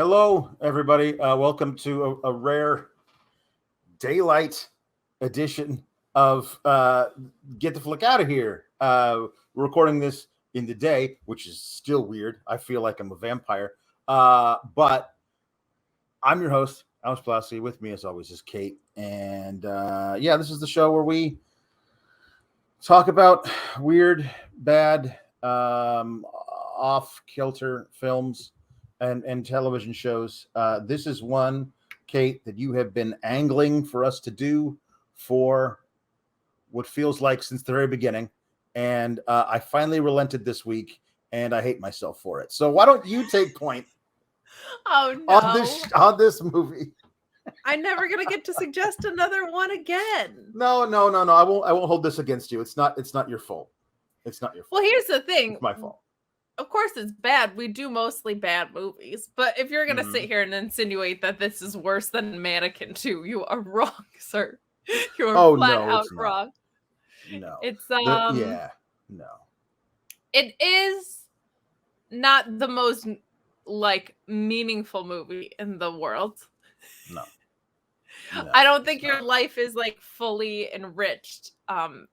Hello, everybody. Welcome to a rare daylight edition of Get the Flick Out of Here. We're recording this in the day, which is still weird. I feel like I'm a vampire. But I'm your host, Pawlowski. With me, as always, is Kate. And this is the show where we talk about weird, bad, off-kilter films and television shows. This is one, Kate, that you have been angling for us to do for what feels like since the very beginning. And I finally relented this week, and I hate myself for it. So why don't you take point on this movie? I'm never gonna get to suggest another one again. No. I won't hold this against you. It's not your fault. It's not your fault. Well, here's the thing. It's my fault. Of course it's bad. We do mostly bad movies. But if you're going to sit here and insinuate that this is worse than Mannequin 2, you are wrong, sir. You are flat out wrong. No. It's, no. It is not the most, meaningful movie in the world. No. I don't think your life is, fully enriched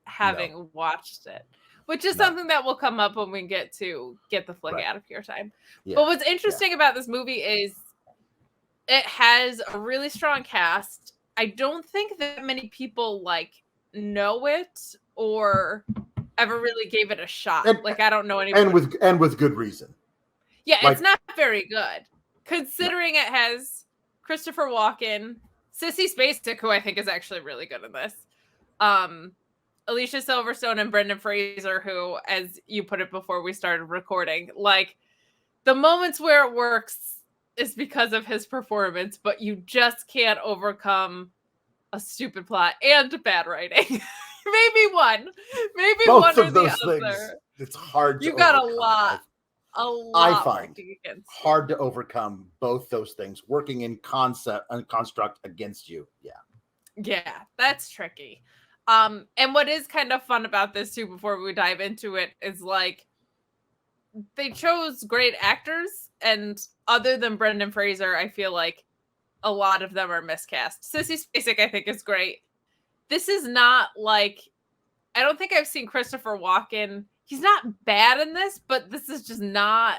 having watched it. Which is something that will come up when we get to Get the Flick Out of Here time. Yeah. But what's interesting about this movie is it has a really strong cast. I don't think that many people know it or ever really gave it a shot. I don't know anybody. And with good reason. Yeah, it's not very good. Considering it has Christopher Walken, Sissy Spacek, who I think is actually really good in this. Alicia Silverstone and Brendan Fraser, who, as you put it before we started recording, the moments where it works is because of his performance, but you just can't overcome a stupid plot and bad writing. Maybe one Both or of those the things, other. it's hard to You got overcome. a lot. I find hard to overcome both those things working in concept and construct against you. Yeah, that's tricky. And what is kind of fun about this too, before we dive into it, is they chose great actors, and other than Brendan Fraser, I feel like a lot of them are miscast. Sissy Spacek, I think, is great. This is not I don't think I've seen Christopher Walken. He's not bad in this, but this is just not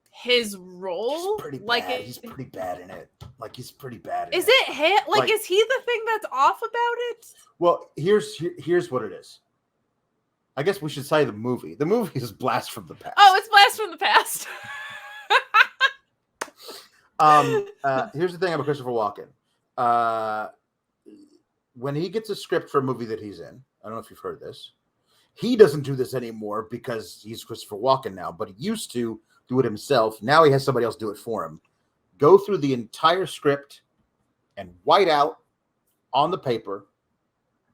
his role. He's pretty bad. He's pretty bad in it. He's pretty bad in it. Is it him? Is he the thing that's off about it? Well, here's what it is. I guess we should say the movie. The movie is Blast from the Past. Oh, it's Blast from the Past. Here's the thing about Christopher Walken. When he gets a script for a movie that he's in, I don't know if you've heard this, he doesn't do this anymore because he's Christopher Walken now, but he used to do it himself. Now he has somebody else do it for him. Go through the entire script and white out on the paper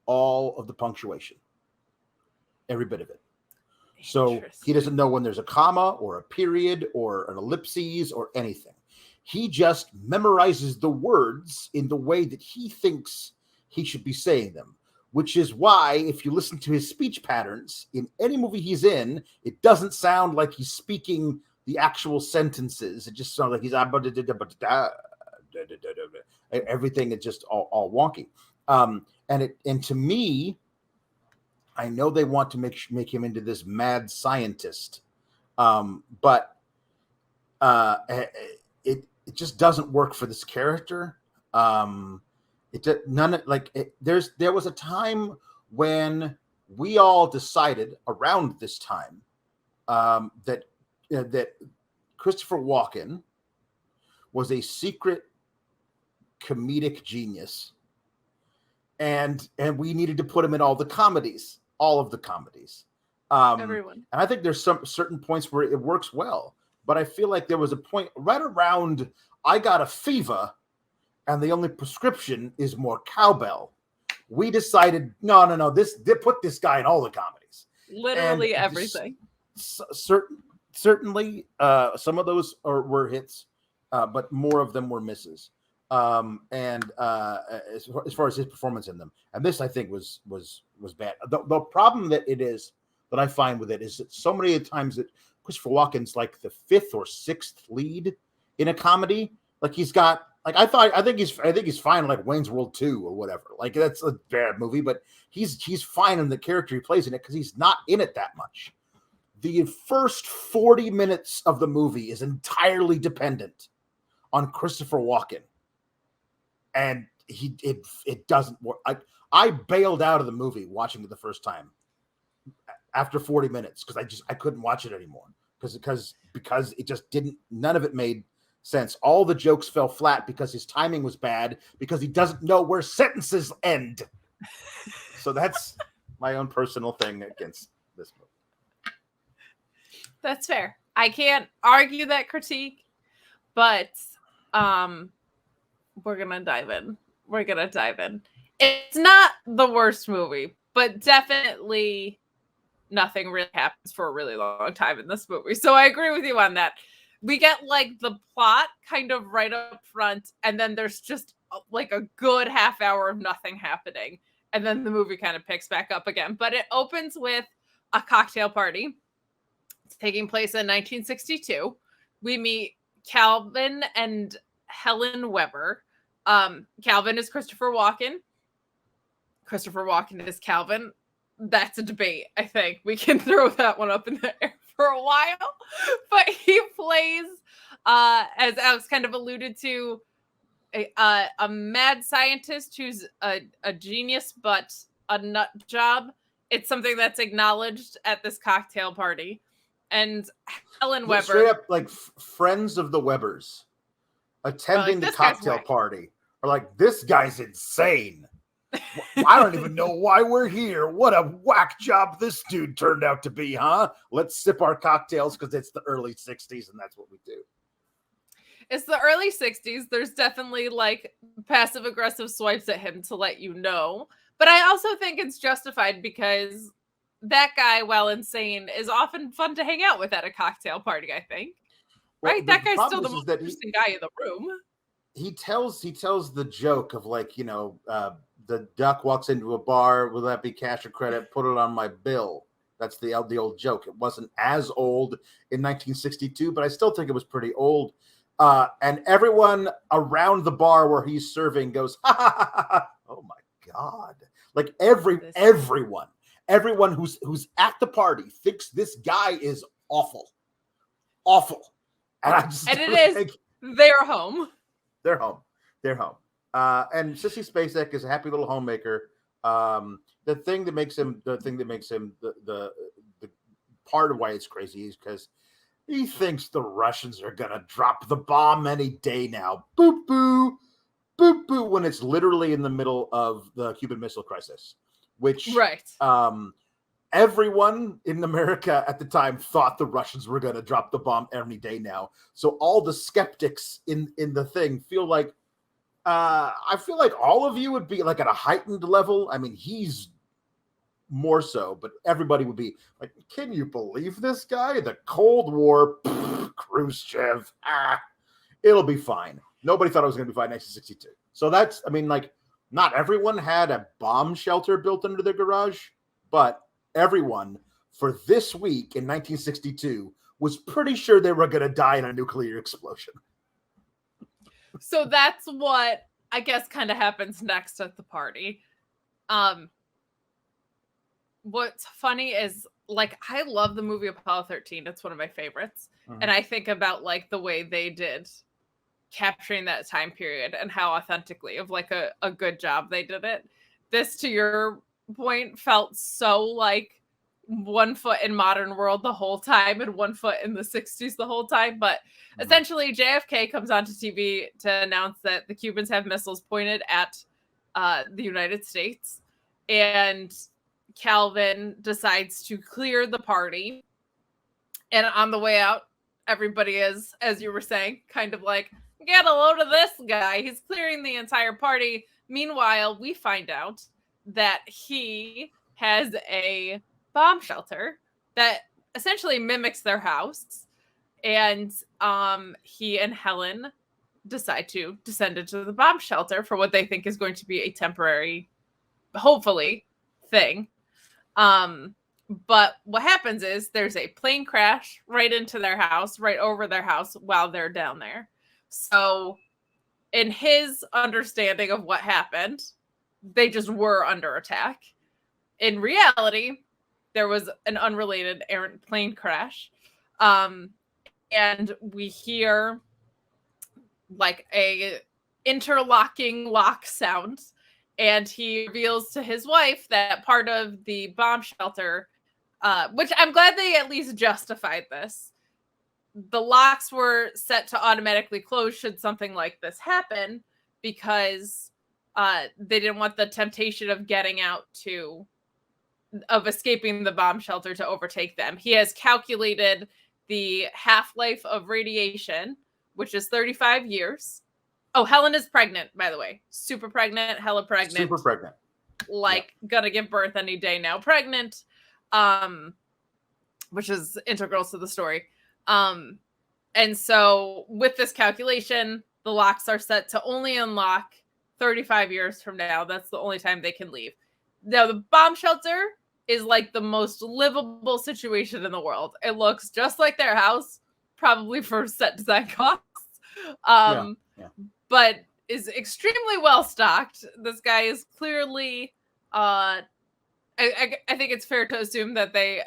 all of the punctuation. Every bit of it. So he doesn't know when there's a comma or a period or an ellipses or anything. He just memorizes the words in the way that he thinks he should be saying them, which is why if you listen to his speech patterns in any movie he's in, it doesn't sound like he's speaking the actual sentences. It just sounds like he's everything is just all wonky. And to me, I know they want to make him into this mad scientist, but it just doesn't work for this character. There was a time when we all decided around this time that Christopher Walken was a secret comedic genius, and we needed to put him in all of the comedies. Everyone. And I think there's some certain points where it works well, but I feel like there was a point right around I Got a Fever, and the only prescription is more cowbell. We decided, no, put this guy in all the comedies. Literally everything. Certainly, some of those were hits, but more of them were misses. As far as his performance in them, and this I think was bad. The problem that I find with it is that so many times that Christopher Walken's like the fifth or sixth lead in a comedy. Like he's got like I think he's fine in like Wayne's World 2 or whatever. Like that's a bad movie, but he's fine in the character he plays in it because he's not in it that much. The first 40 minutes of the movie is entirely dependent on Christopher Walken, and it doesn't work. I bailed out of the movie watching it the first time after 40 minutes because I couldn't watch it anymore because it just didn't, none of it made sense. All the jokes fell flat because his timing was bad because he doesn't know where sentences end. So that's my own personal thing against this movie. That's fair. I can't argue that critique, but we're gonna dive in. It's not the worst movie, but definitely nothing really happens for a really long time in this movie. So I agree with you on that. We get like the plot kind of right up front, and then there's just like a good half hour of nothing happening, and then the movie kind of picks back up again. But it opens with a cocktail party. It's taking place in 1962. We meet Calvin and Helen Weber. Calvin is Christopher Walken. Christopher Walken is Calvin. That's a debate, I think. We can throw that one up in the air for a while. But he plays, as Alex kind of alluded to, a mad scientist who's a genius, but a nut job. It's something that's acknowledged at this cocktail party. And Helen Weber. Straight up, like, friends of the Webers attending the cocktail party are like, this guy's insane. I don't even know why we're here. What a whack job this dude turned out to be, huh? Let's sip our cocktails because it's the early 60s and that's what we do. It's the early 60s. There's definitely like passive aggressive swipes at him to let you know. But I also think it's justified because that guy, while insane, is often fun to hang out with at a cocktail party, I think. Well, right? That guy's still the most interesting guy in the room. He tells the joke of like, you know, the duck walks into a bar. Will that be cash or credit? Put it on my bill. That's the old joke. It wasn't as old in 1962, but I still think it was pretty old. And everyone around the bar where he's serving goes, ha, ha, ha, ha. Oh my God. Like everyone who's at the party thinks this guy is awful. And they're home. They're home. And Sissy Spacek is a happy little homemaker. The thing that makes him the part of why it's crazy is because he thinks the Russians are gonna drop the bomb any day now. Boop boo, boop boo. When it's literally in the middle of the Cuban Missile Crisis, which everyone in America at the time thought the Russians were gonna drop the bomb any day now. So all the skeptics in the thing feel like. I feel like all of you would be like at a heightened level. I mean, he's more so, but everybody would be like, can you believe this guy? The Cold War, Khrushchev, it'll be fine. Nobody thought it was going to be fine in 1962. So that's, I mean, like, not everyone had a bomb shelter built under their garage, but everyone for this week in 1962 was pretty sure they were going to die in a nuclear explosion. So that's what I guess kind of happens next at the party. What's funny is like I love the movie Apollo 13. It's one of my favorites. And I think about like the way they did capturing that time period and how authentically of like a good job they did it. This, to your point, felt so like 1 foot in modern world the whole time and 1 foot in the 60s the whole time. But essentially JFK comes onto TV to announce that the Cubans have missiles pointed at the United States, and Calvin decides to clear the party. And on the way out, everybody is, as you were saying, kind of like, get a load of this guy. He's clearing the entire party. Meanwhile, we find out that he has a bomb shelter that essentially mimics their house, and he and Helen decide to descend into the bomb shelter for what they think is going to be a temporary, hopefully, thing. But what happens is there's a plane crash right into their house, right over their house while they're down there. So, in his understanding of what happened, they just were under attack. In reality, there was an unrelated errant plane crash. And we hear like a interlocking lock sound, and he reveals to his wife that part of the bomb shelter, which I'm glad they at least justified this. The locks were set to automatically close should something like this happen, because they didn't want the temptation of escaping the bomb shelter to overtake them. He has calculated the half-life of radiation, which is 35 years. Oh, Helen is pregnant, by the way. Super pregnant, hella pregnant. Super pregnant. Like, gonna give birth any day now. Pregnant. Which is integral to the story. And so with this calculation, the locks are set to only unlock 35 years from now. That's the only time they can leave. Now, the bomb shelter is like the most livable situation in the world. It looks just like their house, probably for set design costs. But is extremely well stocked. This guy is clearly, I think it's fair to assume that they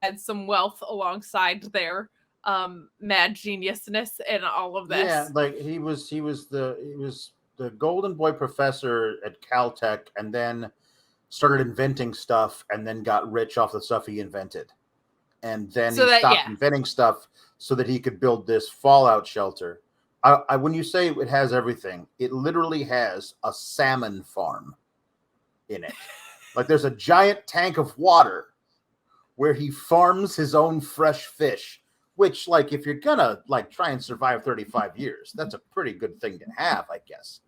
had some wealth alongside their mad geniusness in all of this. Yeah, like he was the golden boy professor at Caltech, and then started inventing stuff, and then got rich off the stuff he invented, and then he stopped inventing stuff so that he could build this fallout shelter. When you say it has everything, it literally has a salmon farm in it. Like, there's a giant tank of water where he farms his own fresh fish, which, like, if you're gonna like try and survive 35 years, that's a pretty good thing to have, I guess.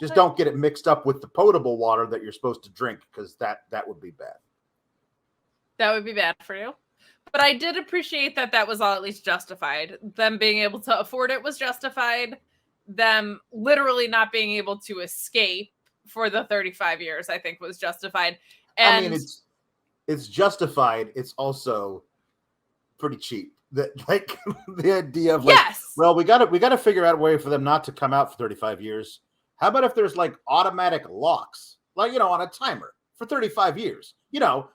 Just don't get it mixed up with the potable water that you're supposed to drink, because that would be bad. That would be bad for you. But I did appreciate that was all at least justified. Them being able to afford it was justified. Them literally not being able to escape for the 35 years, I think, was justified. And I mean, it's justified. It's also pretty cheap. That, like, the idea of, like, well, we gotta figure out a way for them not to come out for 35 years. How about if there's like automatic locks, like, on a timer for 35 years?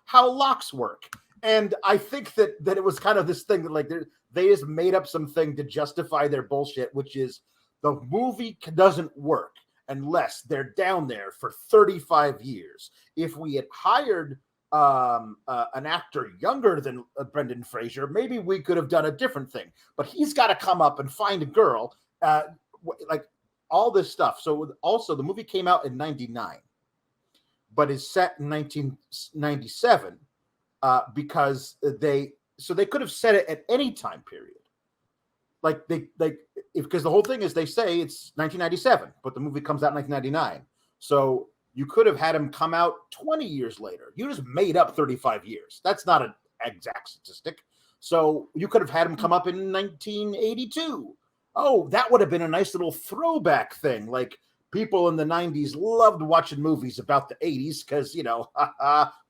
How locks work. And I think that it was kind of this thing that, like, they just made up something to justify their bullshit, which is the movie doesn't work unless they're down there for 35 years. If we had hired an actor younger than Brendan Fraser, maybe we could have done a different thing. But he's got to come up and find a girl, like all this stuff. So also, the movie came out in 99, but is set in 1997. Because they could have said it at any time period. Because the whole thing is, they say it's 1997, but the movie comes out in 1999. So you could have had him come out 20 years later. You just made up 35 years. That's not an exact statistic. So you could have had him come up in 1982. Oh, that would have been a nice little throwback thing. Like, people in the 90s loved watching movies about the 80s because,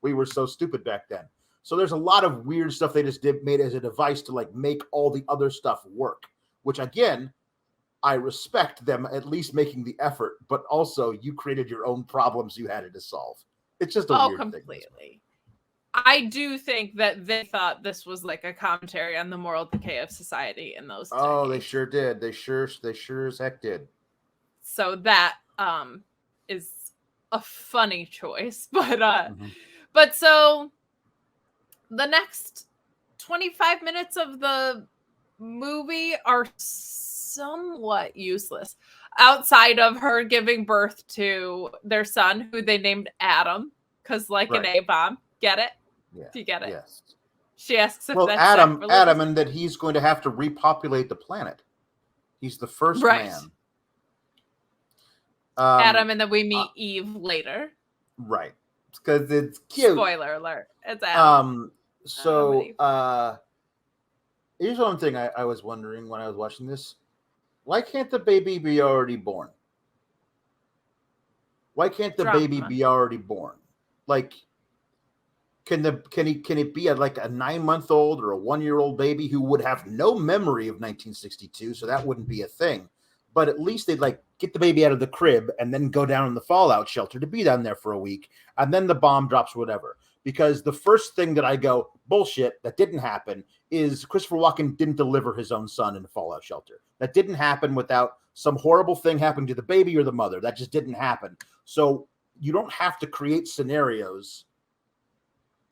we were so stupid back then. So there's a lot of weird stuff they just made as a device to, like, make all the other stuff work, which, again, I respect them at least making the effort, but also you created your own problems you had to solve. It's just a weird completely. thing. I do think that they thought this was like a commentary on the moral decay of society in those decades. They sure did. They sure as heck did. So that is a funny choice, but so the next 25 minutes of the movie are somewhat useless outside of her giving birth to their son, who they named Adam, because an A-bomb. Get it? Yeah. Do you get it? Yes. She asks if that's Adam, and that he's going to have to repopulate the planet. He's the first man. Adam, and then we meet Eve later. Right. Because it's cute. Spoiler alert. It's Adam. Here's one thing I was wondering when I was watching this. Why can't the baby be already born? Why can't the baby be already born? Like, Can it be like a 9-month-old or a 1-year-old baby who would have no memory of 1962, so that wouldn't be a thing. But at least they'd like get the baby out of the crib and then go down in the fallout shelter to be down there for a week, and then the bomb drops, whatever. Because the first thing that I go, bullshit, that didn't happen, is Christopher Walken didn't deliver his own son in the fallout shelter. That didn't happen without some horrible thing happening to the baby or the mother. That just didn't happen. So you don't have to create scenarios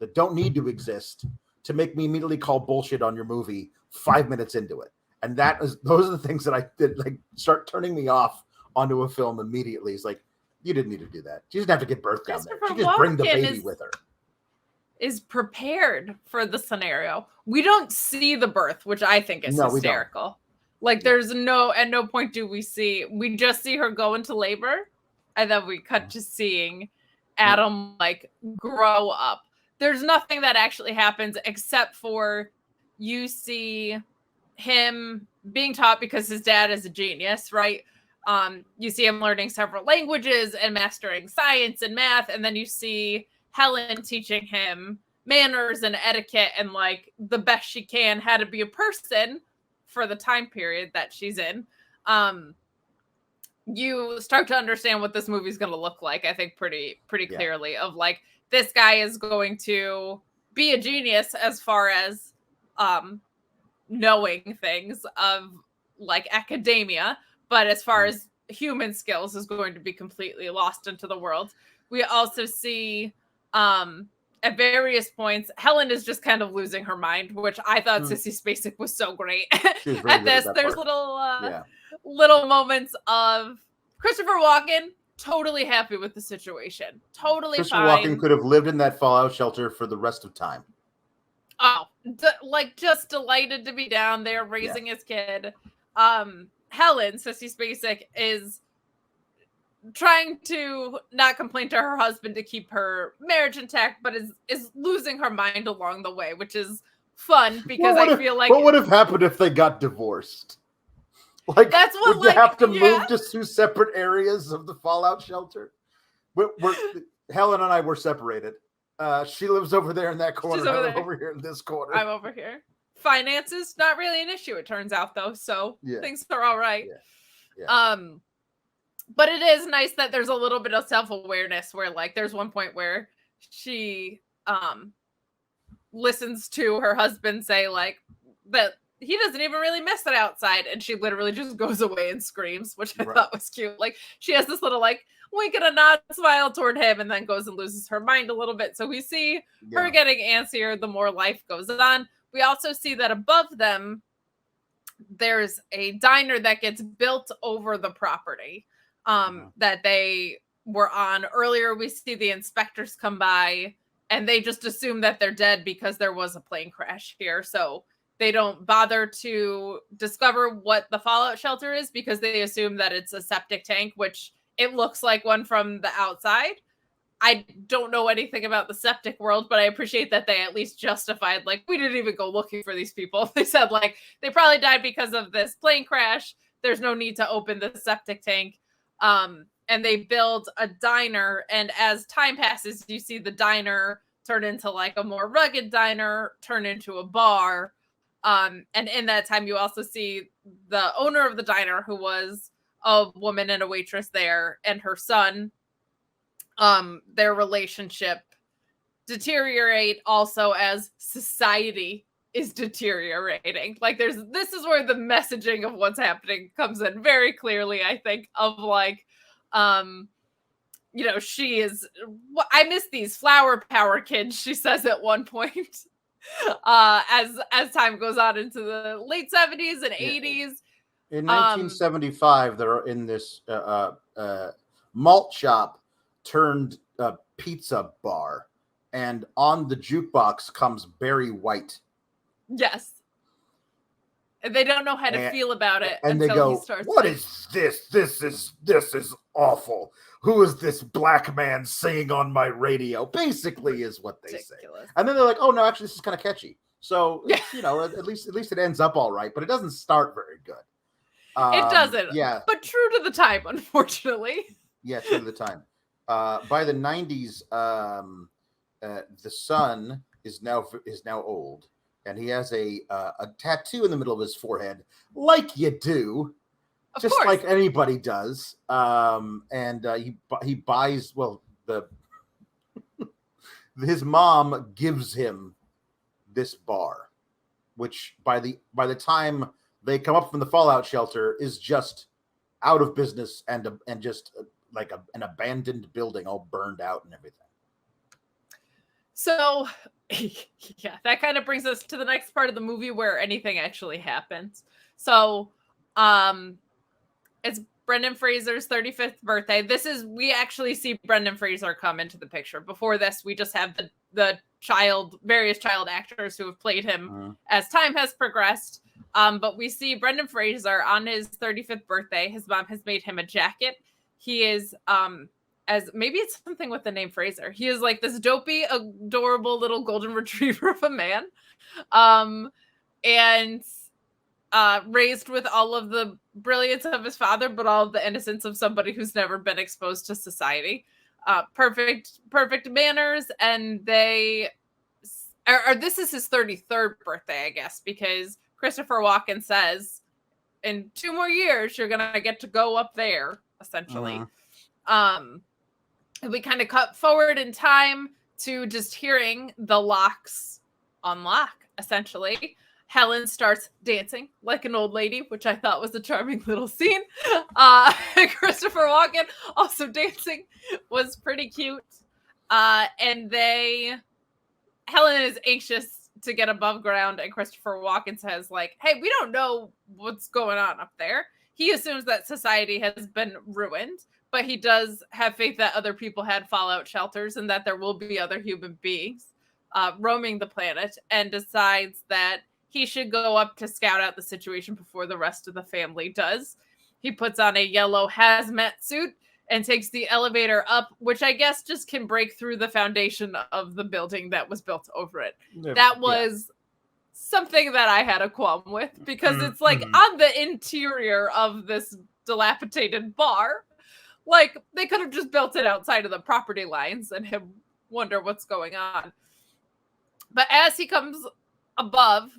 that don't need to exist to make me immediately call bullshit on your movie 5 minutes into it. And those are the things that I did, like, start turning me off onto a film immediately. It's like, you didn't need to do that. She didn't have to get birth down there. She just bring the baby with her. Is prepared for the scenario. We don't see the birth, which I think is hysterical. Like, there's at no point do we just see her go into labor, and then we cut to seeing Adam like grow up. There's nothing that actually happens except for you see him being taught because his dad is a genius, right? You see him learning several languages and mastering science and math, and then you see Helen teaching him manners and etiquette and like the best she can how to be a person for the time period that she's in. You start to understand what this movie's going to look like, I think pretty clearly, of like, this guy is going to be a genius as far as knowing things of like academia, but as far as human skills is going to be completely lost into the world. We also see at various points, Helen is just kind of losing her mind, which I thought Sissy Spacek was so great at this. There's little moments of Christopher Walken totally happy with the situation, totally Christopher fine. Walken could have lived in that fallout shelter for the rest of time. Oh, like just delighted to be down there raising his kid. Helen, Sissy Spacek, is trying to not complain to her husband to keep her marriage intact, but is losing her mind along the way, which is fun because I feel like... What would have happened if they got divorced? Like, that's what, would they have to move to 2 separate areas of the fallout shelter? Helen and I were separated. She lives over there in that corner. I'm over here in this corner. I'm over here. Finances, not really an issue, it turns out, though. So things are all right. Yeah. But it is nice that there's a little bit of self-awareness where, like, there's one point where she listens to her husband say, like, that he doesn't even really miss it outside, and she literally just goes away and screams, which I thought was cute. Like, she has this little, like, wink and a nod smile toward him, and then goes and loses her mind a little bit. So we see her getting antsier the more life goes on. We also see that above them, there's a diner that gets built over the property that they were on. Earlier, we see the inspectors come by, and they just assume that they're dead because there was a plane crash here. So they don't bother to discover what the fallout shelter is because they assume that it's a septic tank, which it looks like one from the outside. I don't know anything about the septic world, but I appreciate that they at least justified, like, we didn't even go looking for these people. They said, like, they probably died because of this plane crash. There's no need to open the septic tank. And they build a diner, and as time passes, you see the diner turn into like a more rugged diner, turn into a bar. And in that time, you also see the owner of the diner, who was a woman and a waitress there, and her son, their relationship deteriorate also as society is deteriorating. Like, this is where the messaging of what's happening comes in very clearly, I think, of like, she is, I miss these flower power kids, she says at one point. As time goes on into the late 70s and 80s. In 1975, they're in this malt shop turned pizza bar, and on the jukebox comes Barry White. Yes. And they don't know how to feel about it. And they go, "What is this? This is awful. Who is this black man singing on my radio?" Basically is what they say. And then they're like, "Oh no, actually this is kind of catchy." So, at least it ends up all right, but it doesn't start very good. It doesn't. Yeah. But true to the time, unfortunately. Yeah, true to the time. By the 90s, the son is now old, and he has a tattoo in the middle of his forehead, like you do, Of just course. like anybody does. And he buys his mom gives him this bar, which by the time they come up from the fallout shelter is just out of business and just like an abandoned building, all burned out and everything. So, yeah, that kind of brings us to the next part of the movie where anything actually happens. So, it's Brendan Fraser's 35th birthday. We actually see Brendan Fraser come into the picture. Before this, we just have the various child actors who have played him as time has progressed. But we see Brendan Fraser on his 35th birthday. His mom has made him a jacket. He is, as maybe it's something with the name Fraser. He is like this dopey, adorable little golden retriever of a man. And raised with all of the brilliance of his father, but all of the innocence of somebody who's never been exposed to society. Perfect manners, and this is his 33rd birthday, I guess, because Christopher Walken says, in 2 more years, you're gonna get to go up there, essentially. And we kind of cut forward in time to just hearing the locks unlock, essentially. Helen starts dancing like an old lady, which I thought was a charming little scene. Christopher Walken also dancing was pretty cute. And Helen is anxious to get above ground, and Christopher Walken says, like, hey, we don't know what's going on up there. He assumes that society has been ruined, but he does have faith that other people had fallout shelters and that there will be other human beings roaming the planet, and decides that he should go up to scout out the situation before the rest of the family does. He puts on a yellow hazmat suit and takes the elevator up, which I guess just can break through the foundation of the building that was built over it. That was something that I had a qualm with, because it's like on the interior of this dilapidated bar. Like, they could have just built it outside of the property lines and him wonder what's going on. But as he comes above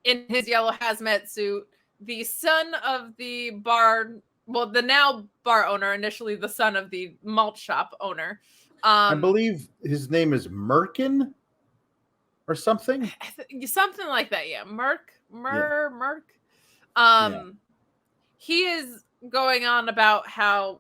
in his yellow hazmat suit, the son of the bar, well, the now bar owner, initially the son of the malt shop owner. I believe his name is Merkin or something. Something like that, yeah. Merk. He is going on about how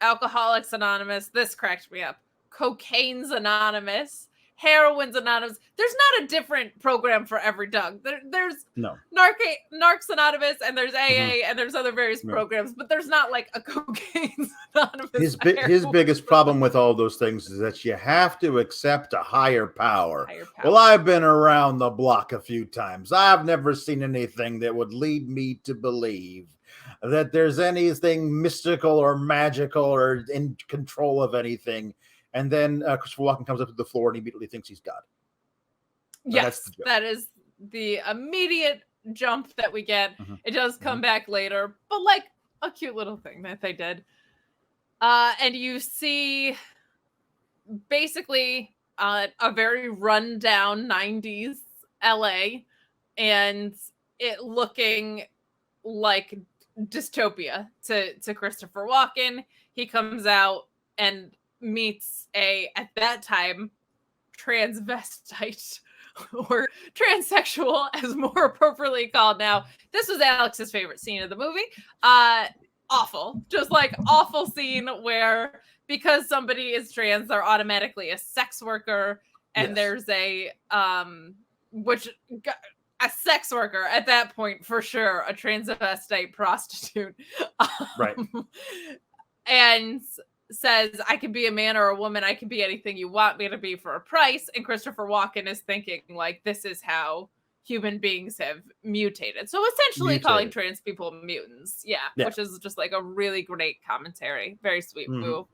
Alcoholics Anonymous, this cracked me up, Cocaine's Anonymous, Heroin's Anonymous. There's not a different program for every drug. There's Narcs Anonymous, and there's AA, and there's other various programs, but there's not like a Cocaine's Anonymous. His biggest problem with all those things is that you have to accept a higher power. Well, I've been around the block a few times. I've never seen anything that would lead me to believe that there's anything mystical or magical or in control of anything. And then Christopher Walken comes up to the floor and immediately thinks he's God. Yes, that is the immediate jump that we get. It does come back later, but like a cute little thing that they did. And you see basically a very rundown 90s LA, and it looking like dystopia to Christopher Walken. He comes out and meets at that time, transvestite or transsexual, as more appropriately called now. This was Alex's favorite scene of the movie. Awful. Just like awful scene where, because somebody is trans, they're automatically a sex worker, and there's a sex worker at that point, for sure, a transvestite prostitute. Right. And says, I can be a man or a woman, I can be anything you want me to be for a price. And Christopher Walken is thinking, like, this is how human beings have mutated. So essentially calling trans people mutants. Yeah, which is just like a really great commentary. Very sweet move.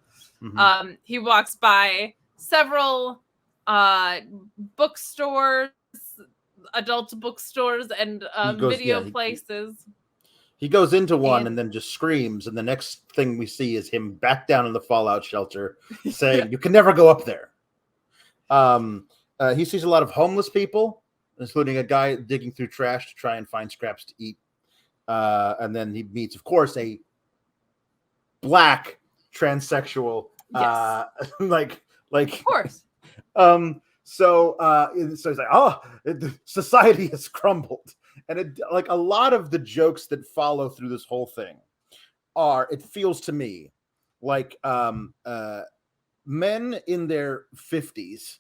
He walks by several bookstores, adult bookstores, and video places. He goes into one and then just screams, and the next thing we see is him back down in the fallout shelter saying, "You can never go up there." He sees a lot of homeless people, including a guy digging through trash to try and find scraps to eat. And then he meets, of course, a black transsexual. Yes. Like, of course. So he's like, "Oh, society has crumbled," and like a lot of the jokes that follow through this whole thing it feels to me like men in their 50s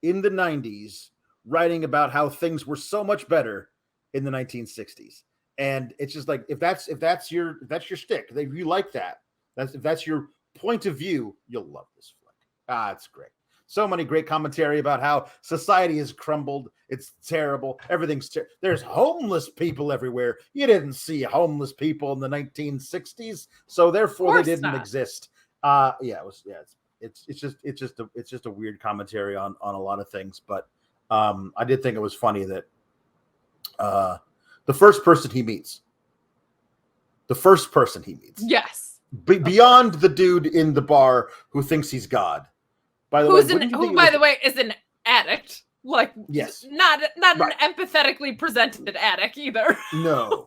in the 90s writing about how things were so much better in the 1960s. And it's just like, if that's your shtick, if you like that, if that's your point of view, you'll love this flick. It's great. So many great commentary about how society has crumbled. It's terrible. Everything's there's homeless people everywhere. You didn't see homeless people in the 1960s, so therefore they didn't exist. It's just a weird commentary on a lot of things. But I did think it was funny that the first person he meets, yes, beyond the dude in the bar who thinks he's God. By the way, is an addict. Like, yes, not right. An empathetically presented addict either. No,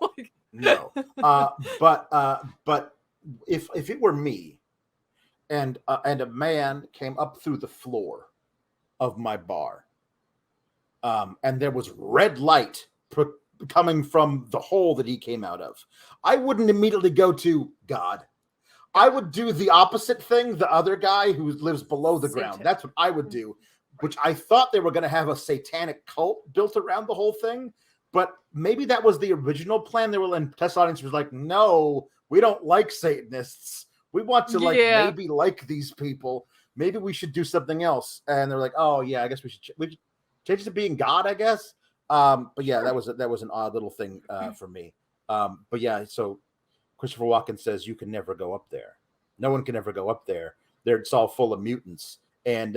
no. But if it were me, and a man came up through the floor of my bar, and there was red light coming from the hole that he came out of, I wouldn't immediately go to God. I would do the opposite thing, the other guy who lives below the ground. That's what I would do, which I thought they were going to have a satanic cult built around the whole thing. But maybe that was the original plan. They were, and test audience was like, no, we don't like Satanists. We want to maybe like these people. Maybe we should do something else. And they're like, oh yeah, I guess we should change it to being God, I guess. But yeah, that was an odd little thing for me. But yeah, so Christopher Walken says, "You can never go up there. No one can ever go up there. It's all full of mutants." And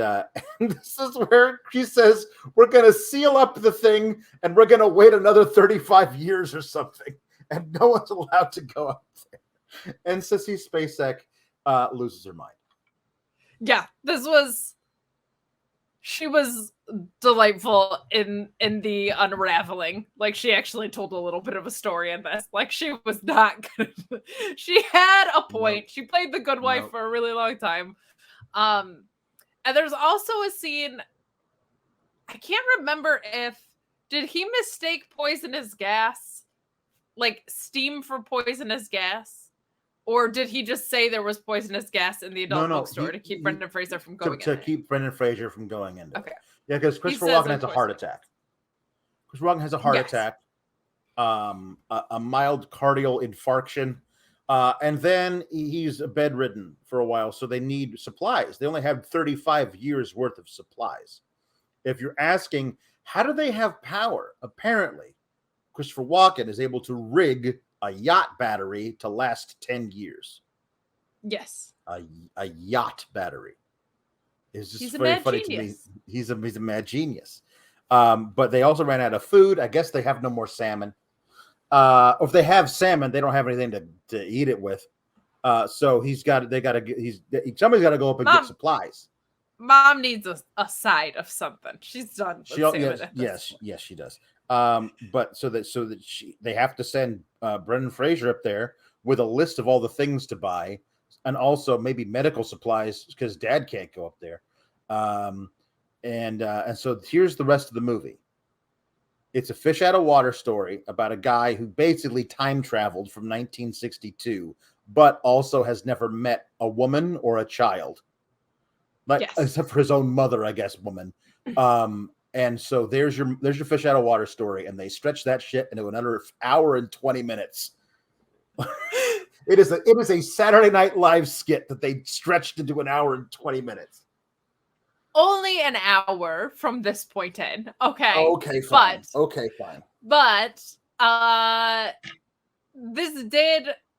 this is where he says, "We're going to seal up the thing and we're going to wait another 35 years or something. And no one's allowed to go up there." And Sissy Spacek loses her mind. Yeah, she was delightful in the unraveling. Like, she actually told a little bit of a story in this. Like, she was not good. She had a point. Nope. She played the good wife for a really long time. And there's also a scene, I can't remember did he mistake poisonous gas, like steam, for poisonous gas? Or did he just say there was poisonous gas in the adult bookstore to keep Brendan Fraser from going in? To keep Brendan Fraser from going in. Okay. Yeah, because Christopher Walken has a heart attack. Christopher Walken has a heart attack, a mild cardiac infarction, and then he's bedridden for a while, so they need supplies. They only have 35 years worth of supplies. If you're asking, how do they have power? Apparently, Christopher Walken is able to rig a yacht battery to last 10 years. Yes. A yacht battery. It's just very funny to me. He's a mad genius. But they also ran out of food. I guess they have no more salmon. If they have salmon, they don't have anything to eat it with. So somebody's got to go up and get supplies. Mom needs a side of something. She's done with salmon. Yes, she does. But so that they have to send Brendan Fraser up there with a list of all the things to buy, and also maybe medical supplies because Dad can't go up there. And so here's the rest of the movie. It's a fish out of water story about a guy who basically time traveled from 1962, but also has never met a woman or a child, except for his own mother, I guess, woman. And so there's your fish out of water story, and they stretch that shit into another hour and 20 minutes. It is a Saturday Night Live skit that they stretched into an hour and 20 minutes. Only an hour from this point in. Okay. Okay, fine. But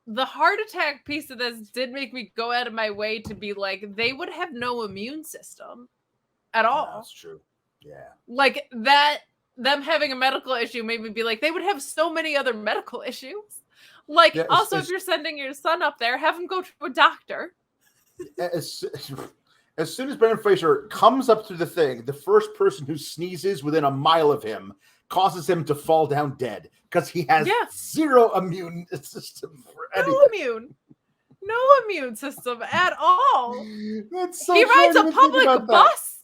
the heart attack piece of this did make me go out of my way to be like, they would have no immune system at all. That's true. Yeah. Like that, them having a medical issue made me be like, they would have so many other medical issues. Like, Yeah, also, if you're sending your son up there, have him go to a doctor. as soon as Brendan Fraser comes up to the thing, the first person who sneezes within a mile of him causes him to fall down dead because he has zero immune system for anything. No immune system at all. That's so He true. I rides didn't a even think public about that. bus.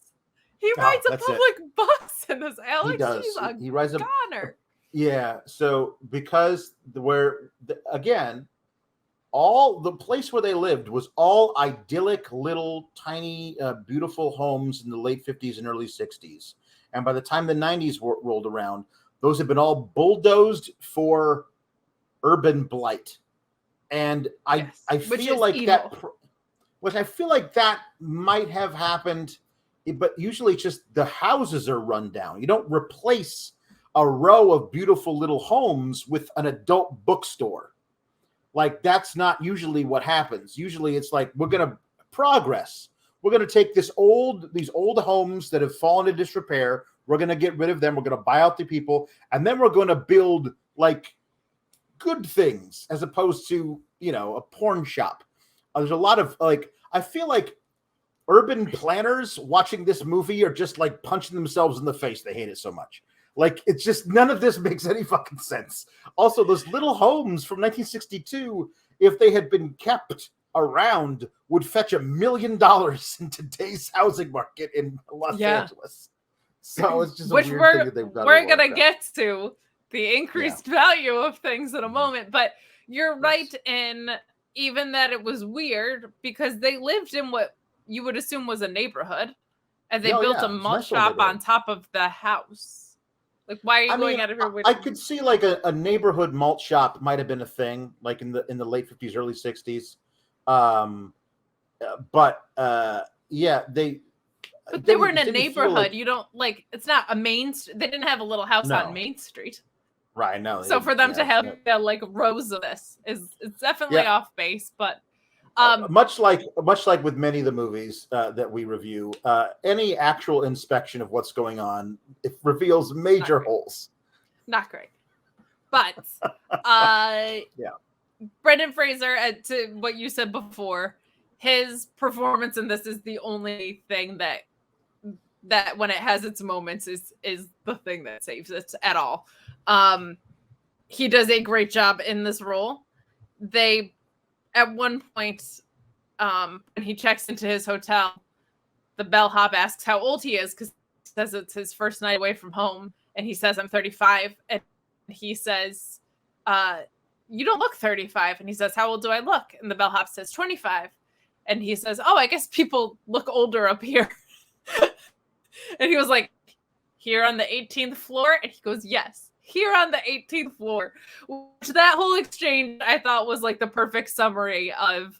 He Oh, rides a that's it. public bus in this, Alex. He does. He's a He rides a goner. Yeah. So because again, all the place where they lived was all idyllic little tiny beautiful homes in the late 50s and early 60s, and by the time the 90s rolled around, those had been all bulldozed for urban blight. And I feel like evil. Which I feel like that might have happened, but usually just the houses are run down. You don't replace a row of beautiful little homes with an adult bookstore. Like, that's not usually what happens. Usually it's like, we're going to progress. We're going to take these old homes that have fallen into disrepair. We're going to get rid of them. We're going to buy out the people. And then we're going to build like good things as opposed to, a porn shop. There's a lot of I feel like urban planners watching this movie are just like punching themselves in the face. They hate it so much. Like, it's just, none of this makes any fucking sense. Also, those little homes from 1962, if they had been kept around, would fetch $1 million in today's housing market in Los Angeles. So it's just a weird thing that they've done. We're going to get to the increased value of things in a moment. But you're right in even that it was weird because they lived in what you would assume was a neighborhood. And they built a malt shop on top of the house. Like, why are you going out of your way? I could see like a neighborhood malt shop might have been a thing, like in the late 50s, early 60s. They were in a neighborhood. Like, you don't it's not a main. They didn't have a little house on Main Street, right? No. So for them to have rows of this it's definitely off base, but. Much like with many of the movies that we review, any actual inspection of what's going on, it reveals major holes. Not great, but Brendan Fraser, to what you said before, his performance in this is the only thing that when it has its moments is the thing that saves it at all. He does a great job in this role. At one point, when he checks into his hotel, the bellhop asks how old he is because he says it's his first night away from home. And he says, I'm 35. And he says, you don't look 35. And he says, how old do I look? And the bellhop says, 25. And he says, oh, I guess people look older up here. And he was like, here on the 18th floor? And he goes, yes. Here on the 18th floor. Which that whole exchange I thought was like the perfect summary of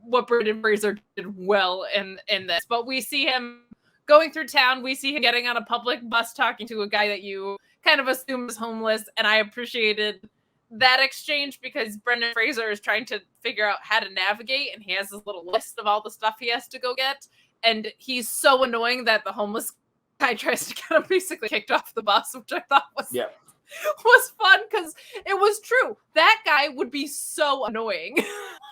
what Brendan Fraser did well in this. But we see him going through town. We see him getting on a public bus talking to a guy that you kind of assume is homeless. And I appreciated that exchange because Brendan Fraser is trying to figure out how to navigate. And he has this little list of all the stuff he has to go get. And he's so annoying that the homeless guy tries to get him basically kicked off the bus, which I thought was fun because it was true. That guy would be so annoying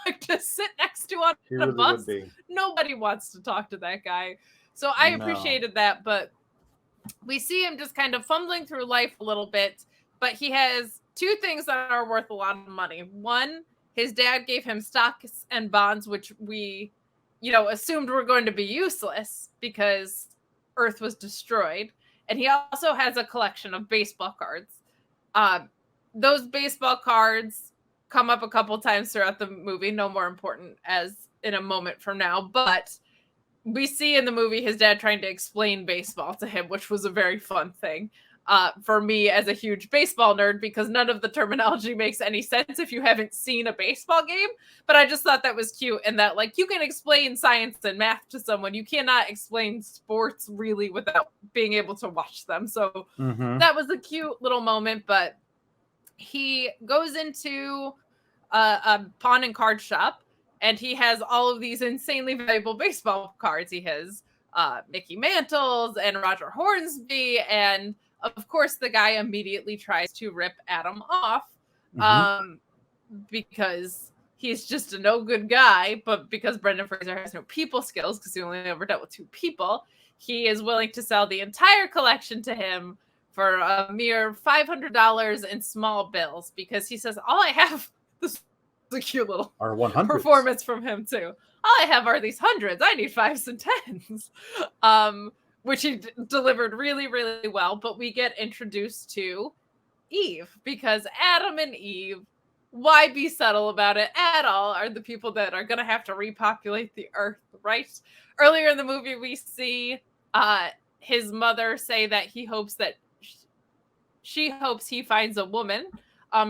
like to sit next to on a bus. Nobody wants to talk to that guy. So I appreciated that, but we see him just kind of fumbling through life a little bit, but he has two things that are worth a lot of money. One, his dad gave him stocks and bonds, which we, assumed were going to be useless because Earth was destroyed. And he also has a collection of baseball cards. Those baseball cards come up a couple times throughout the movie, no more important as in a moment from now, but we see in the movie his dad trying to explain baseball to him, which was a very fun thing for me as a huge baseball nerd, because none of the terminology makes any sense if you haven't seen a baseball game. But I just thought that was cute, and that you can explain science and math to someone. You cannot explain sports really without being able to watch them. So that was a cute little moment. But he goes into a pawn and card shop, and he has all of these insanely valuable baseball cards. He has Mickey Mantles and Roger Hornsby and of course, the guy immediately tries to rip Adam off, because he's just a no good guy. But because Brendan Fraser has no people skills, because he only ever dealt with 2 people, he is willing to sell the entire collection to him for a mere $500 in small bills, because he says, all I have, this is a cute little performance from him too. All I have are these hundreds. I need 5s and 10s. Which he delivered really, really well. But we get introduced to Eve, because Adam and Eve, why be subtle about it at all, are the people that are going to have to repopulate the earth, right? Earlier in the movie, we see his mother say that he hopes that she hopes he finds a woman,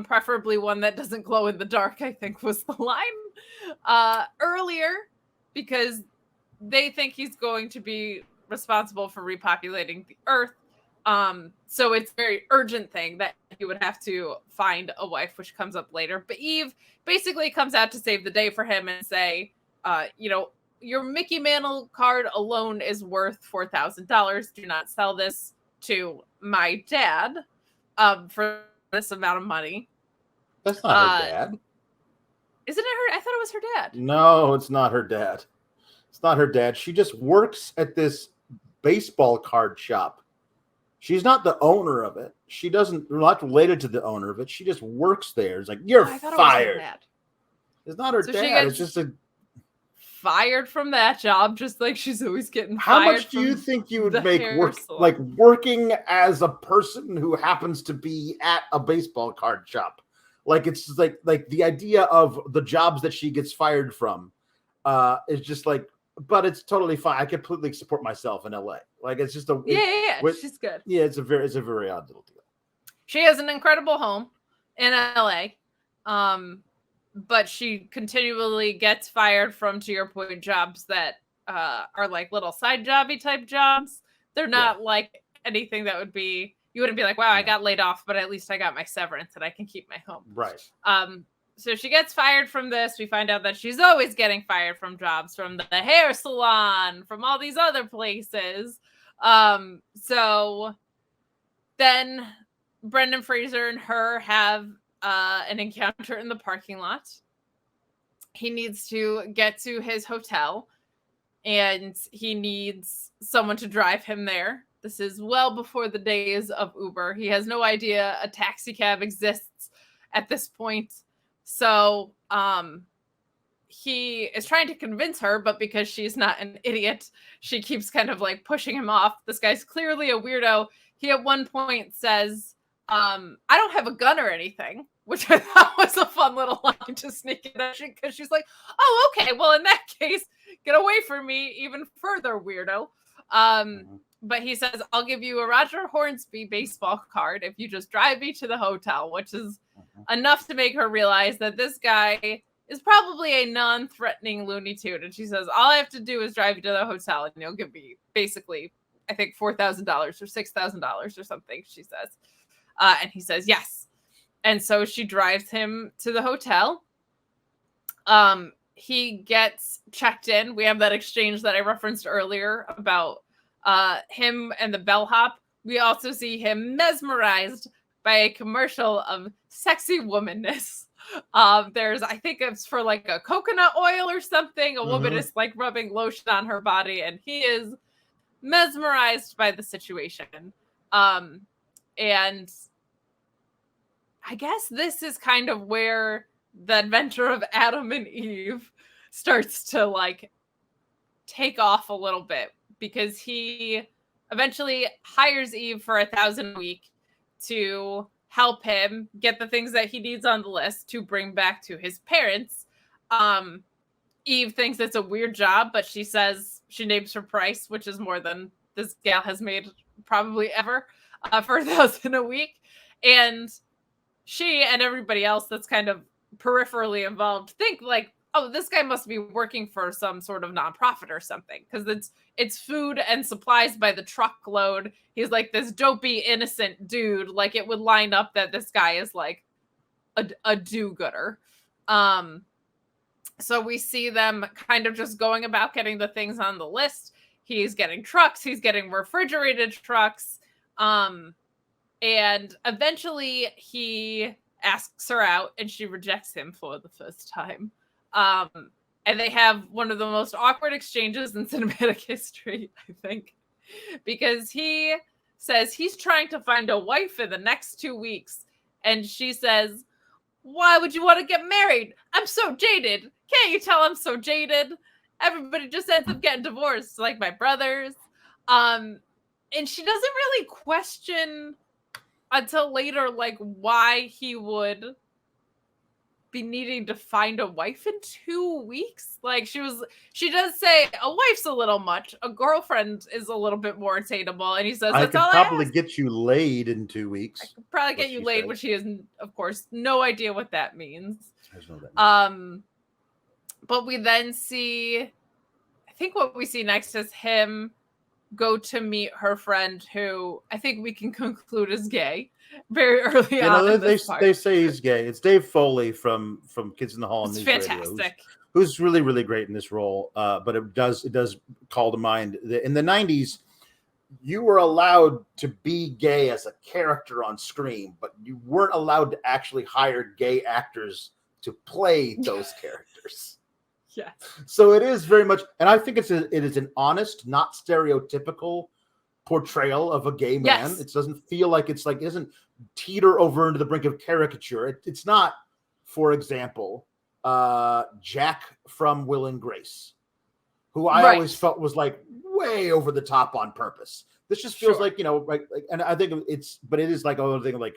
preferably one that doesn't glow in the dark, I think was the line earlier, because they think he's going to be responsible for repopulating the earth. So it's a very urgent thing that he would have to find a wife, which comes up later. But Eve basically comes out to save the day for him and say, your Mickey Mantle card alone is worth $4,000. Do not sell this to my dad for this amount of money. That's not her dad. Isn't it her? I thought it was her dad. No, it's not her dad. It's not her dad. She just works at this baseball card shop. She's not the owner of it. She doesn't, not related to the owner of it. She just works there. It's like, you're fired. It's not her dad. It's just fired from that job, just like she's always getting How fired. Much do you think you would make working as a person who happens to be at a baseball card shop? Like, it's like the idea of the jobs that she gets fired from is just like, but it's totally fine. I completely support myself in LA. Like, it's just she's good. Yeah, it's a very odd little deal. She has an incredible home in LA. But she continually gets fired from, to your point, jobs that are like little side jobby type jobs. They're not like anything that would be, you wouldn't be like, wow, I got laid off, but at least I got my severance and I can keep my home. Right. So she gets fired from this. We find out that she's always getting fired from jobs, from the hair salon, from all these other places. So then Brendan Fraser and her have an encounter in the parking lot. He needs to get to his hotel and he needs someone to drive him there. This is well before the days of Uber. He has no idea a taxi cab exists at this point. So he is trying to convince her, but because she's not an idiot, she keeps kind of like pushing him off. This guy's clearly a weirdo. He at one point says, I don't have a gun or anything, which I thought was a fun little line to sneak in, because she's like, oh, okay, well, in that case, get away from me, even further, weirdo. But he says, I'll give you a Roger Hornsby baseball card if you just drive me to the hotel, which is enough to make her realize that this guy is probably a non-threatening Looney Tune. And she says, all I have to do is drive you to the hotel and you'll give me basically, I think, $4,000 or $6,000 or something, she says. And he says, yes. And so she drives him to the hotel. He gets checked in. We have that exchange that I referenced earlier about him and the bellhop. We also see him mesmerized by a commercial of sexy womanness. There's, I think it's for like a coconut oil or something. A woman is like rubbing lotion on her body, and he is mesmerized by the situation. And I guess this is kind of where the adventure of Adam and Eve starts to like take off a little bit, because he eventually hires Eve for $1,000 a week to help him get the things that he needs on the list to bring back to his parents. Eve thinks it's a weird job, but she says she names her price, which is more than this gal has made probably ever, for $1,000 a week. And she and everybody else that's kind of peripherally involved think like, oh, this guy must be working for some sort of nonprofit or something, because it's food and supplies by the truckload. He's like this dopey, innocent dude. Like, it would line up that this guy is like a do-gooder. So we see them kind of just going about getting the things on the list. He's getting trucks. He's getting refrigerated trucks. And eventually he asks her out and she rejects him for the first time. And they have one of the most awkward exchanges in cinematic history, I think, because he says he's trying to find a wife in the next 2 weeks. And she says, why would you want to get married? I'm so jaded. Can't you tell I'm so jaded? Everybody just ends up getting divorced, like my brothers. And she doesn't really question until later, like, why he would be needing to find a wife in 2 weeks. Like, she does say a wife's a little much, a girlfriend is a little bit more attainable, and he says I that's could all probably I ask. get you laid in 2 weeks. I could probably get you laid, says. which he has, of course, no idea what that means. But we then see, I think what we see next is him go to meet her friend, who I think we can conclude is gay very early on. They say he's gay. It's Dave Foley from Kids in the Hall and News fantastic. Radio, who's really, really great in this role. But it does call to mind that in the 90s, you were allowed to be gay as a character on screen, but you weren't allowed to actually hire gay actors to play those characters. Yes. So it is very much, and I think it is an honest, not stereotypical portrayal of a gay man. Yes. It doesn't feel like it doesn't teeter over into the brink of caricature. It's not, for example, Jack from Will and Grace, who I always felt was like way over the top on purpose. This just feels like, and I think but it is like a thing like,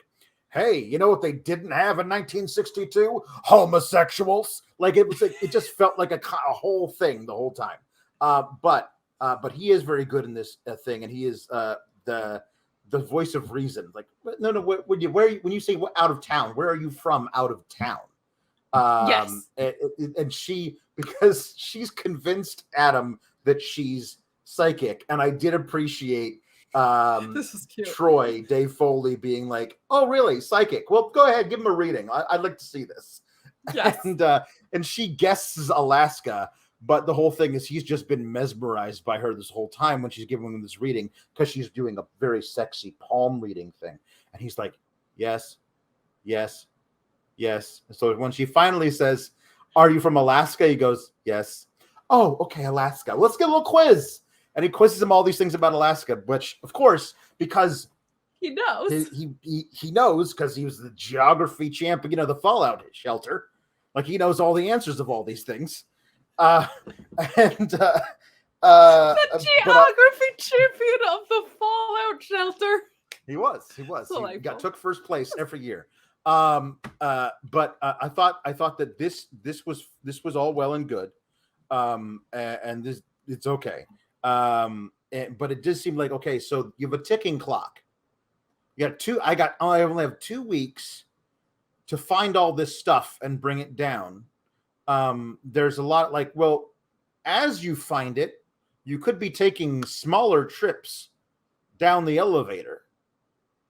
hey, you know what they didn't have in 1962? Homosexuals. Like it was, it just felt like a whole thing the whole time. But he is very good in this thing, and he is the voice of reason. Like, no, when you say out of town, where are you from? Out of town. Yes. And because she's convinced Adam that she's psychic, and I did appreciate this is cute. Troy, Dave Foley, being like, "Oh, really, psychic? Well, go ahead, give him a reading. I'd like to see this." Yes. And she guesses Alaska, but the whole thing is he's just been mesmerized by her this whole time when she's giving him this reading, because she's doing a very sexy palm reading thing, and he's like, "Yes, yes, yes." And so when she finally says, "Are you from Alaska?" he goes, "Yes." "Oh, okay, Alaska. Let's get a little quiz." And he quizzes him all these things about Alaska, which, of course, because he knows. He knows because he was the geography champion of the Fallout shelter. Like, he knows all the answers of all these things. The geography champion of the Fallout shelter. He was. Delightful. He took first place every year. But I thought that this was all well and good. And this, it's okay. But it did seem like, okay, so you have a ticking clock. You got I only have 2 weeks to find all this stuff and bring it down. There's a lot, like, well, as you find it, you could be taking smaller trips down the elevator.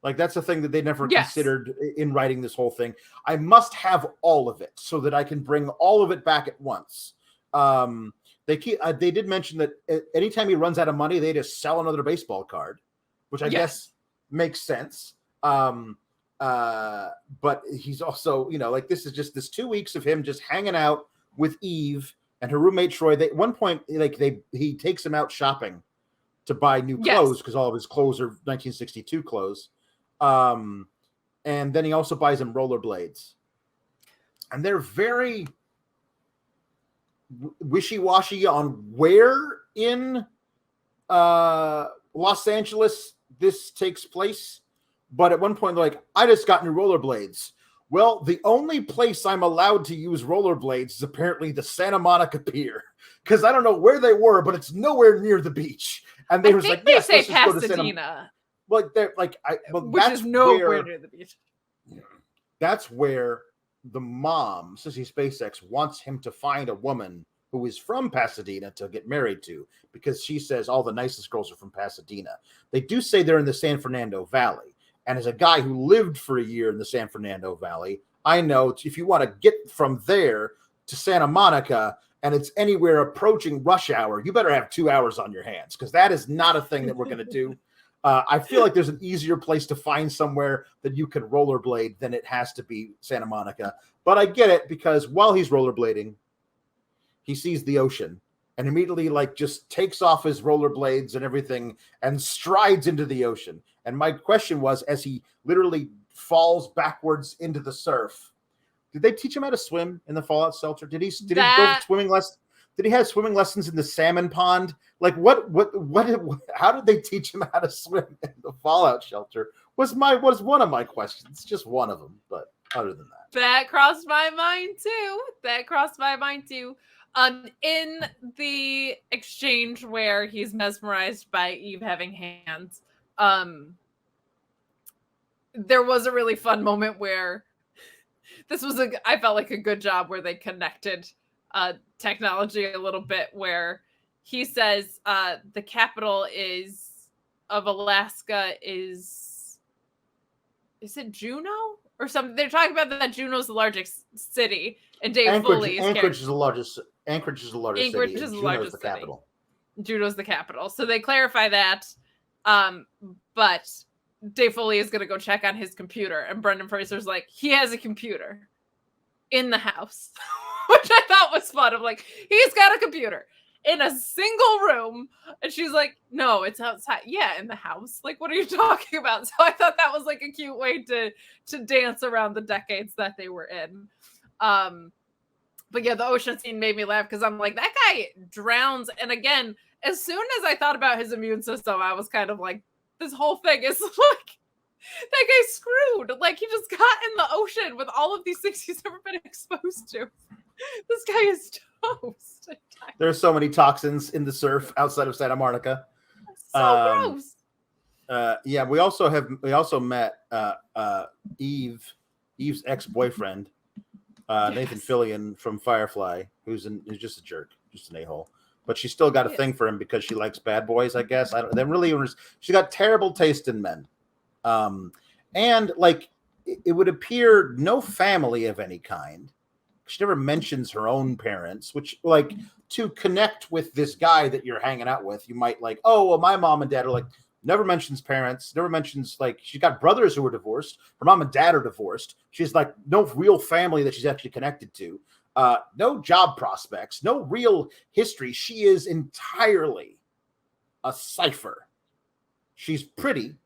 Like, that's a thing that they never considered in writing this whole thing. I must have all of it so that I can bring all of it back at once. They did mention that anytime he runs out of money, they just sell another baseball card, which I guess makes sense. But he's also, like, this is just this 2 weeks of him just hanging out with Eve and her roommate Troy. At one point, he takes him out shopping to buy new clothes, because all of his clothes are 1962 clothes. And then he also buys him rollerblades, and they're very wishy-washy on where in Los Angeles this takes place. But at one point, they're like, I just got new rollerblades. Well, the only place I'm allowed to use rollerblades is apparently the Santa Monica Pier, because I don't know where they were, but it's nowhere near the beach. And they was like, they yes, say let's just go to Pasadena. Like, they're like, which is nowhere near the beach. That's where the mom, Sissy SpaceX, wants him to find a woman who is from Pasadena to get married to, because she says all the nicest girls are from Pasadena. They do say they're in the San Fernando Valley. And as a guy who lived for a year in the San Fernando Valley, I know if you want to get from there to Santa Monica and it's anywhere approaching rush hour, you better have 2 hours on your hands, because that is not a thing that we're going to do. I feel like there's an easier place to find somewhere that you can rollerblade than it has to be Santa Monica. But I get it, because while he's rollerblading, he sees the ocean and immediately like just takes off his rollerblades and everything and strides into the ocean. And my question was, as he literally falls backwards into the surf, did they teach him how to swim in the fallout shelter? Did he go swimming lessons? Did he have swimming lessons in the salmon pond? Like what how did they teach him how to swim in the fallout shelter? Was one of my questions. Just one of them, but other than that. That crossed my mind too. In the exchange where he's mesmerized by Eve having hands, there was a really fun moment where I felt like a good job where they connected technology a little bit, where he says the capital of Alaska is it Juneau or something? They're talking about that Juneau's the largest city, and Dave Foley Anchorage is the largest city. Juneau's the capital. Juneau's the capital. So they clarify that, but Dave Foley is going to go check on his computer, and Brendan Fraser's like, he has a computer in the house, which I thought was fun. I'm like, he's got a computer in a single room, and she's like, no, it's outside. Yeah, in the house. Like, what are you talking about? So I thought that was like a cute way to dance around the decades that they were in. But yeah, the ocean scene made me laugh, because I'm like, that guy drowns. And again, as soon as I thought about his immune system, I was kind of like, this whole thing is like, that guy's screwed. Like, he just got in the ocean with all of these things he's never been exposed to. This guy is toast. There's so many toxins in the surf outside of Santa Monica. So gross. Yeah, we also met Eve's ex-boyfriend, Nathan Fillion from Firefly, who's just a jerk, just an a-hole. But she still got a thing for him because she likes bad boys, I guess. She got terrible taste in men. And like, it would appear no family of any kind. She never mentions her own parents, which, like, to connect with this guy that you're hanging out with, you might like, oh, well, my mom and dad are like, never mentions parents, never mentions, like, she's got brothers who are divorced. Her mom and dad are divorced. She's like, no real family that she's actually connected to. No job prospects, no real history. She is entirely a cipher. She's pretty,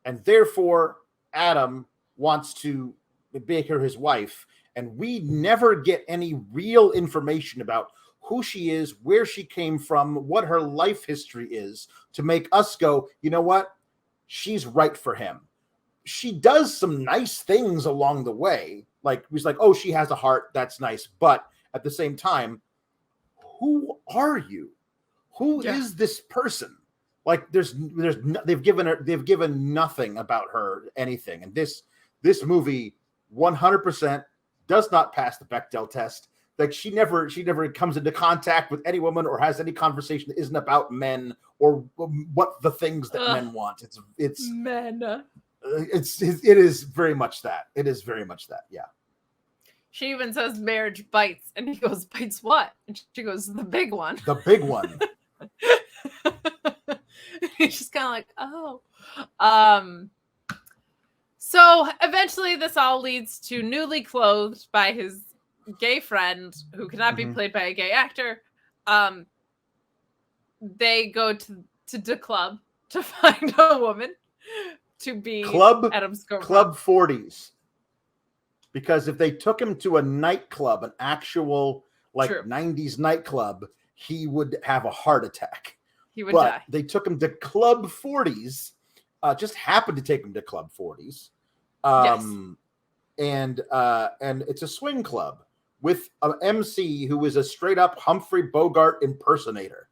and therefore Adam wants to make her his wife. And we never get any real information about who she is, where she came from, what her life history is, to make us go, you know what? She's right for him. She does some nice things along the way. Like, he's like, oh, she has a heart. That's nice. But at the same time, who are you? Who is this person? Like, they've given nothing about her, anything. And this movie 100% does not pass the Bechdel test. Like, she never comes into contact with any woman or has any conversation that isn't about men or what the things that men want. It's men. It is very much that. It is very much that. Yeah. She even says marriage bites, and he goes, bites what? And she goes, the big one. The big one. He's just kind of like, oh. So eventually this all leads to newly clothed by his gay friend, who cannot be played by a gay actor. They go to the club to find a woman to be Adam's girlfriend. Club 40s. Because if they took him to a nightclub, an actual 90s nightclub, he would have a heart attack. He would die. They took him to Club 40s. Just happened to take him to Club 40s. And it's a swing club with an MC who is a straight up Humphrey Bogart impersonator.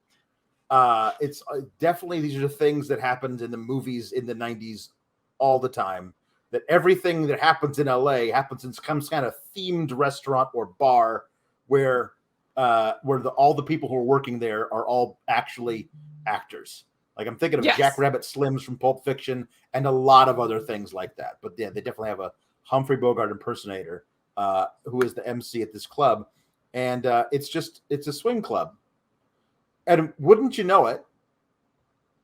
It's definitely, these are the things that happened in the movies in the 90s all the time. That everything that happens in LA happens in some kind of themed restaurant or bar where all the people who are working there are all actually actors. Like, I'm thinking of Jack Rabbit Slims from Pulp Fiction and a lot of other things like that. But yeah, they definitely have a Humphrey Bogart impersonator who is the MC at this club. And it's a swing club. And wouldn't you know it,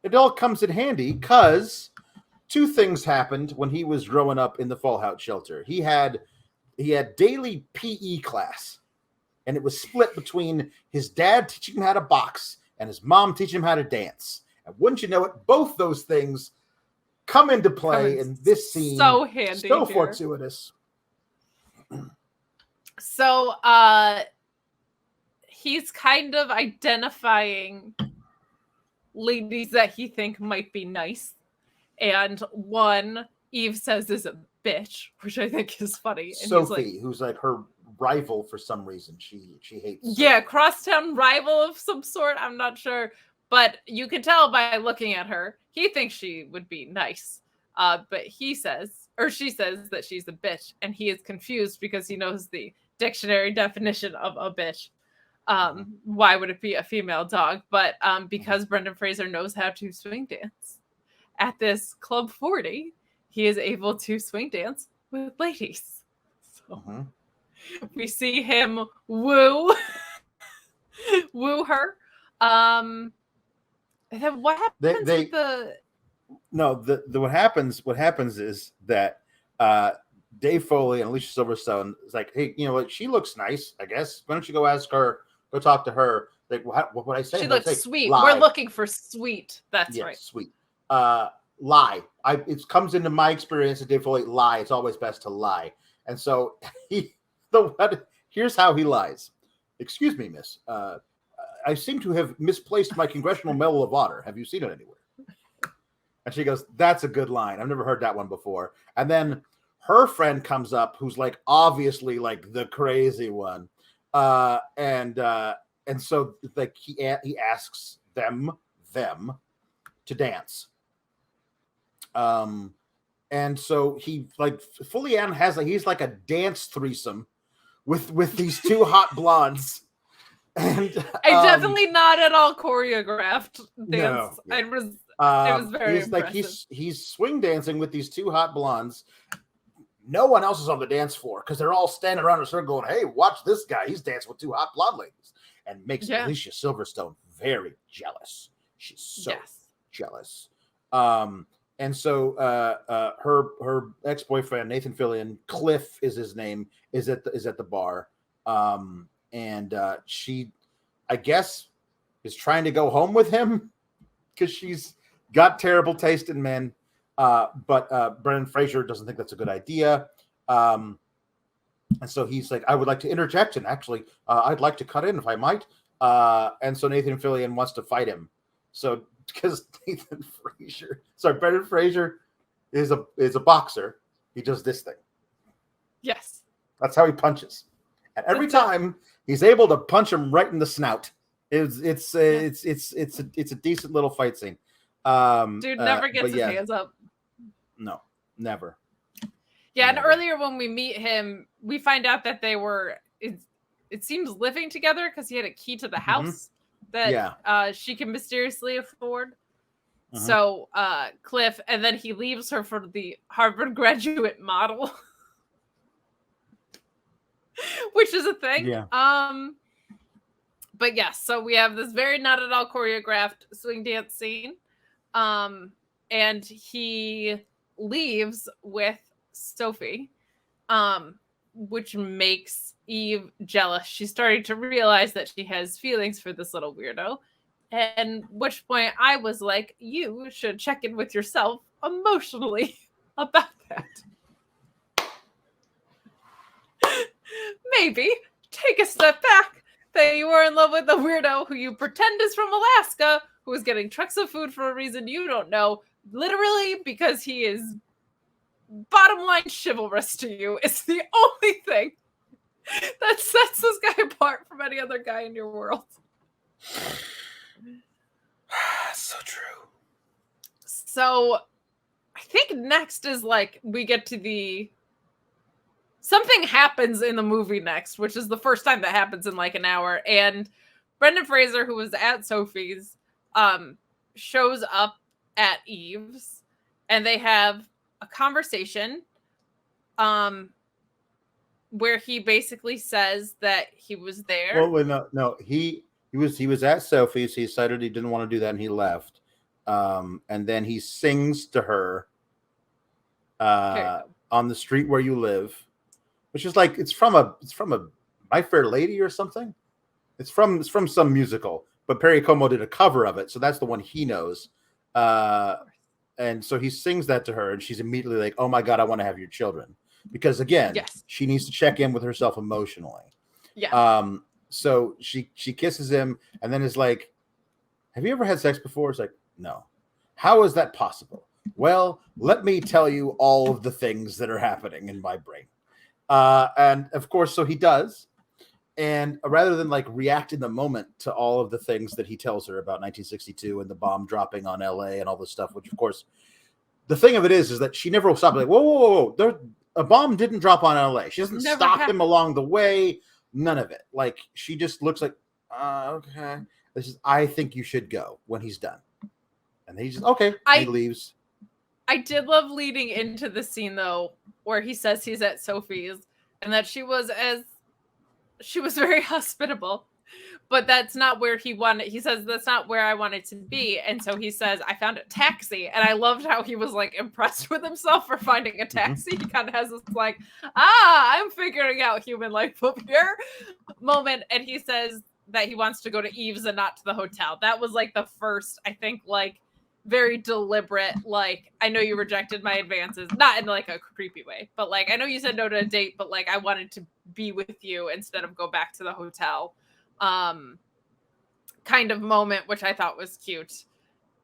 it all comes in handy because two things happened when he was growing up in the Fallout shelter. He had daily PE class, and it was split between his dad teaching him how to box and his mom teaching him how to dance. And wouldn't you know it, both those things come into play in this scene. So handy. So here. fortuitous. So he's kind of identifying ladies that he think might be nice. And one Eve says is a bitch, which I think is funny. And Sophie, who's like her rival for some reason. She hates. Yeah, crosstown rival of some sort. I'm not sure. But you can tell by looking at her, he thinks she would be nice. But she says that she's a bitch. And he is confused because he knows the dictionary definition of a bitch. Why would it be a female dog? But because Brendan Fraser knows how to swing dance. At this Club 40, he is able to swing dance with ladies. So we see him woo her. And then what happens with the... No, what happens is that Dave Foley and Alicia Silverstone is like, hey, you know what? She looks nice, I guess. Why don't you go ask her, go talk to her? Like, what would I say? She looks sweet. Lie. We're looking for sweet. That's right. Sweet. Lie. It comes into my experience at Dave Foley. Lie. It's always best to lie. And so here's how he lies. Excuse me, miss. I seem to have misplaced my Congressional Medal of Honor. Have you seen it anywhere? And she goes, that's a good line. I've never heard that one before. And then her friend comes up, who's like obviously like the crazy one. And so like he asks them to dance. And so he like fully has he's like a dance threesome with these two hot blondes. And definitely not at all choreographed dance. No, yeah. It was very impressive. Like he's swing dancing with these two hot blondes. No one else is on the dance floor because they're all standing around a circle going, hey, watch this guy. He's dancing with two hot blonde ladies. And makes Alicia Silverstone very jealous. She's so jealous. And so her ex-boyfriend, Nathan Fillion, Cliff is his name, is at the bar. And she, I guess, is trying to go home with him because she's got terrible taste in men. But Brendan Fraser doesn't think that's a good idea. And so he's like, I would like to interject, and actually, I'd like to cut in if I might. And so Nathan Fillion wants to fight him. So because Brendan Fraser is a boxer, he does this thing. Yes. That's how he punches. And every time he's able to punch him right in the snout. It's a decent little fight scene. Dude never gets his hands up. No, never. Yeah, never. And earlier when we meet him, we find out that they were it seems living together because he had a key to the house that she can mysteriously afford. So Cliff, and then he leaves her for the Harvard graduate model. Which is a thing. Yeah. But yes, so we have this very not at all choreographed swing dance scene. And he leaves with Sophie, which makes Eve jealous. She's starting to realize that she has feelings for this little weirdo. And which point I was like, you should check in with yourself emotionally about that. Maybe take a step back that you were in love with a weirdo who you pretend is from Alaska, who is getting trucks of food for a reason you don't know, literally because he is bottom line chivalrous to you. It's the only thing that sets this guy apart from any other guy in your world. So true. So I think next is like we get to the something happens in the movie next, which is the first time that happens in like an hour. And Brendan Fraser, who was at Sophie's, shows up at Eve's, and they have a conversation where he basically says that he was there. Well, no, he was at Sophie's. He decided he didn't want to do that, and he left. And then he sings to her Here you go. on the street where you live, which is like it's from a My Fair Lady or something. It's from some musical, but Perry Como did a cover of it, so that's the one he knows. And so he sings that to her, and she's immediately like, "Oh my God, I want to have your children," because again, Yes. she needs to check in with herself emotionally. Yeah. So she kisses him, and then is like, "Have you ever had sex before?" It's like, "No." "How is that possible?" "Well, let me tell you all of the things that are happening in my brain." And of course, so he does. And rather than like react in the moment to all of the things that he tells her about 1962 and the bomb dropping on LA and all this stuff, which of course, the thing of it is that she never will stop like, whoa. A bomb didn't drop on LA. She doesn't Never stop him happened. along the way. None of it. Like she just looks like, okay. This is, I think you should go when he's done. And he just, okay. And he leaves. I did love leading into the scene though, where he says he's at Sophie's and that she was very hospitable, but that's not where he wanted. He says that's not where I wanted to be, and so he says I found a taxi, and I loved how he was like impressed with himself for finding a taxi. He kind of has this like, I'm figuring out human life up here moment, and he says that he wants to go to Eve's and not to the hotel. That was like the first, I think, like very deliberate, like, I know you rejected my advances, not in like a creepy way, but like, I know you said no to a date, but like, I wanted to be with you instead of go back to the hotel, kind of moment, which I thought was cute.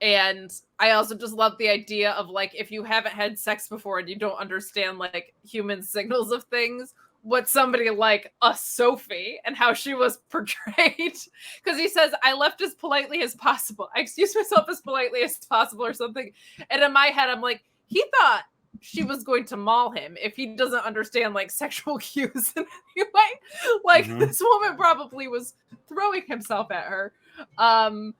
And I also just love the idea of like, if you haven't had sex before and you don't understand like human signals of things, what somebody like a Sophie and how she was portrayed. Because he says, I left as politely as possible. I excused myself as politely as possible or something. And in my head, I'm like, he thought she was going to maul him if he doesn't understand like sexual cues in any way. Like this woman probably was throwing himself at her. And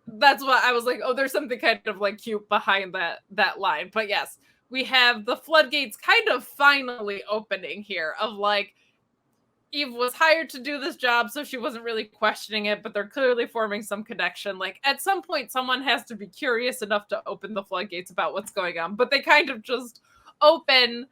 that's why I was like, oh, there's something kind of like cute behind that line. But yes, we have the floodgates kind of finally opening here of like, Eve was hired to do this job, so she wasn't really questioning it, but they're clearly forming some connection. Like at some point, someone has to be curious enough to open the floodgates about what's going on, but they kind of just open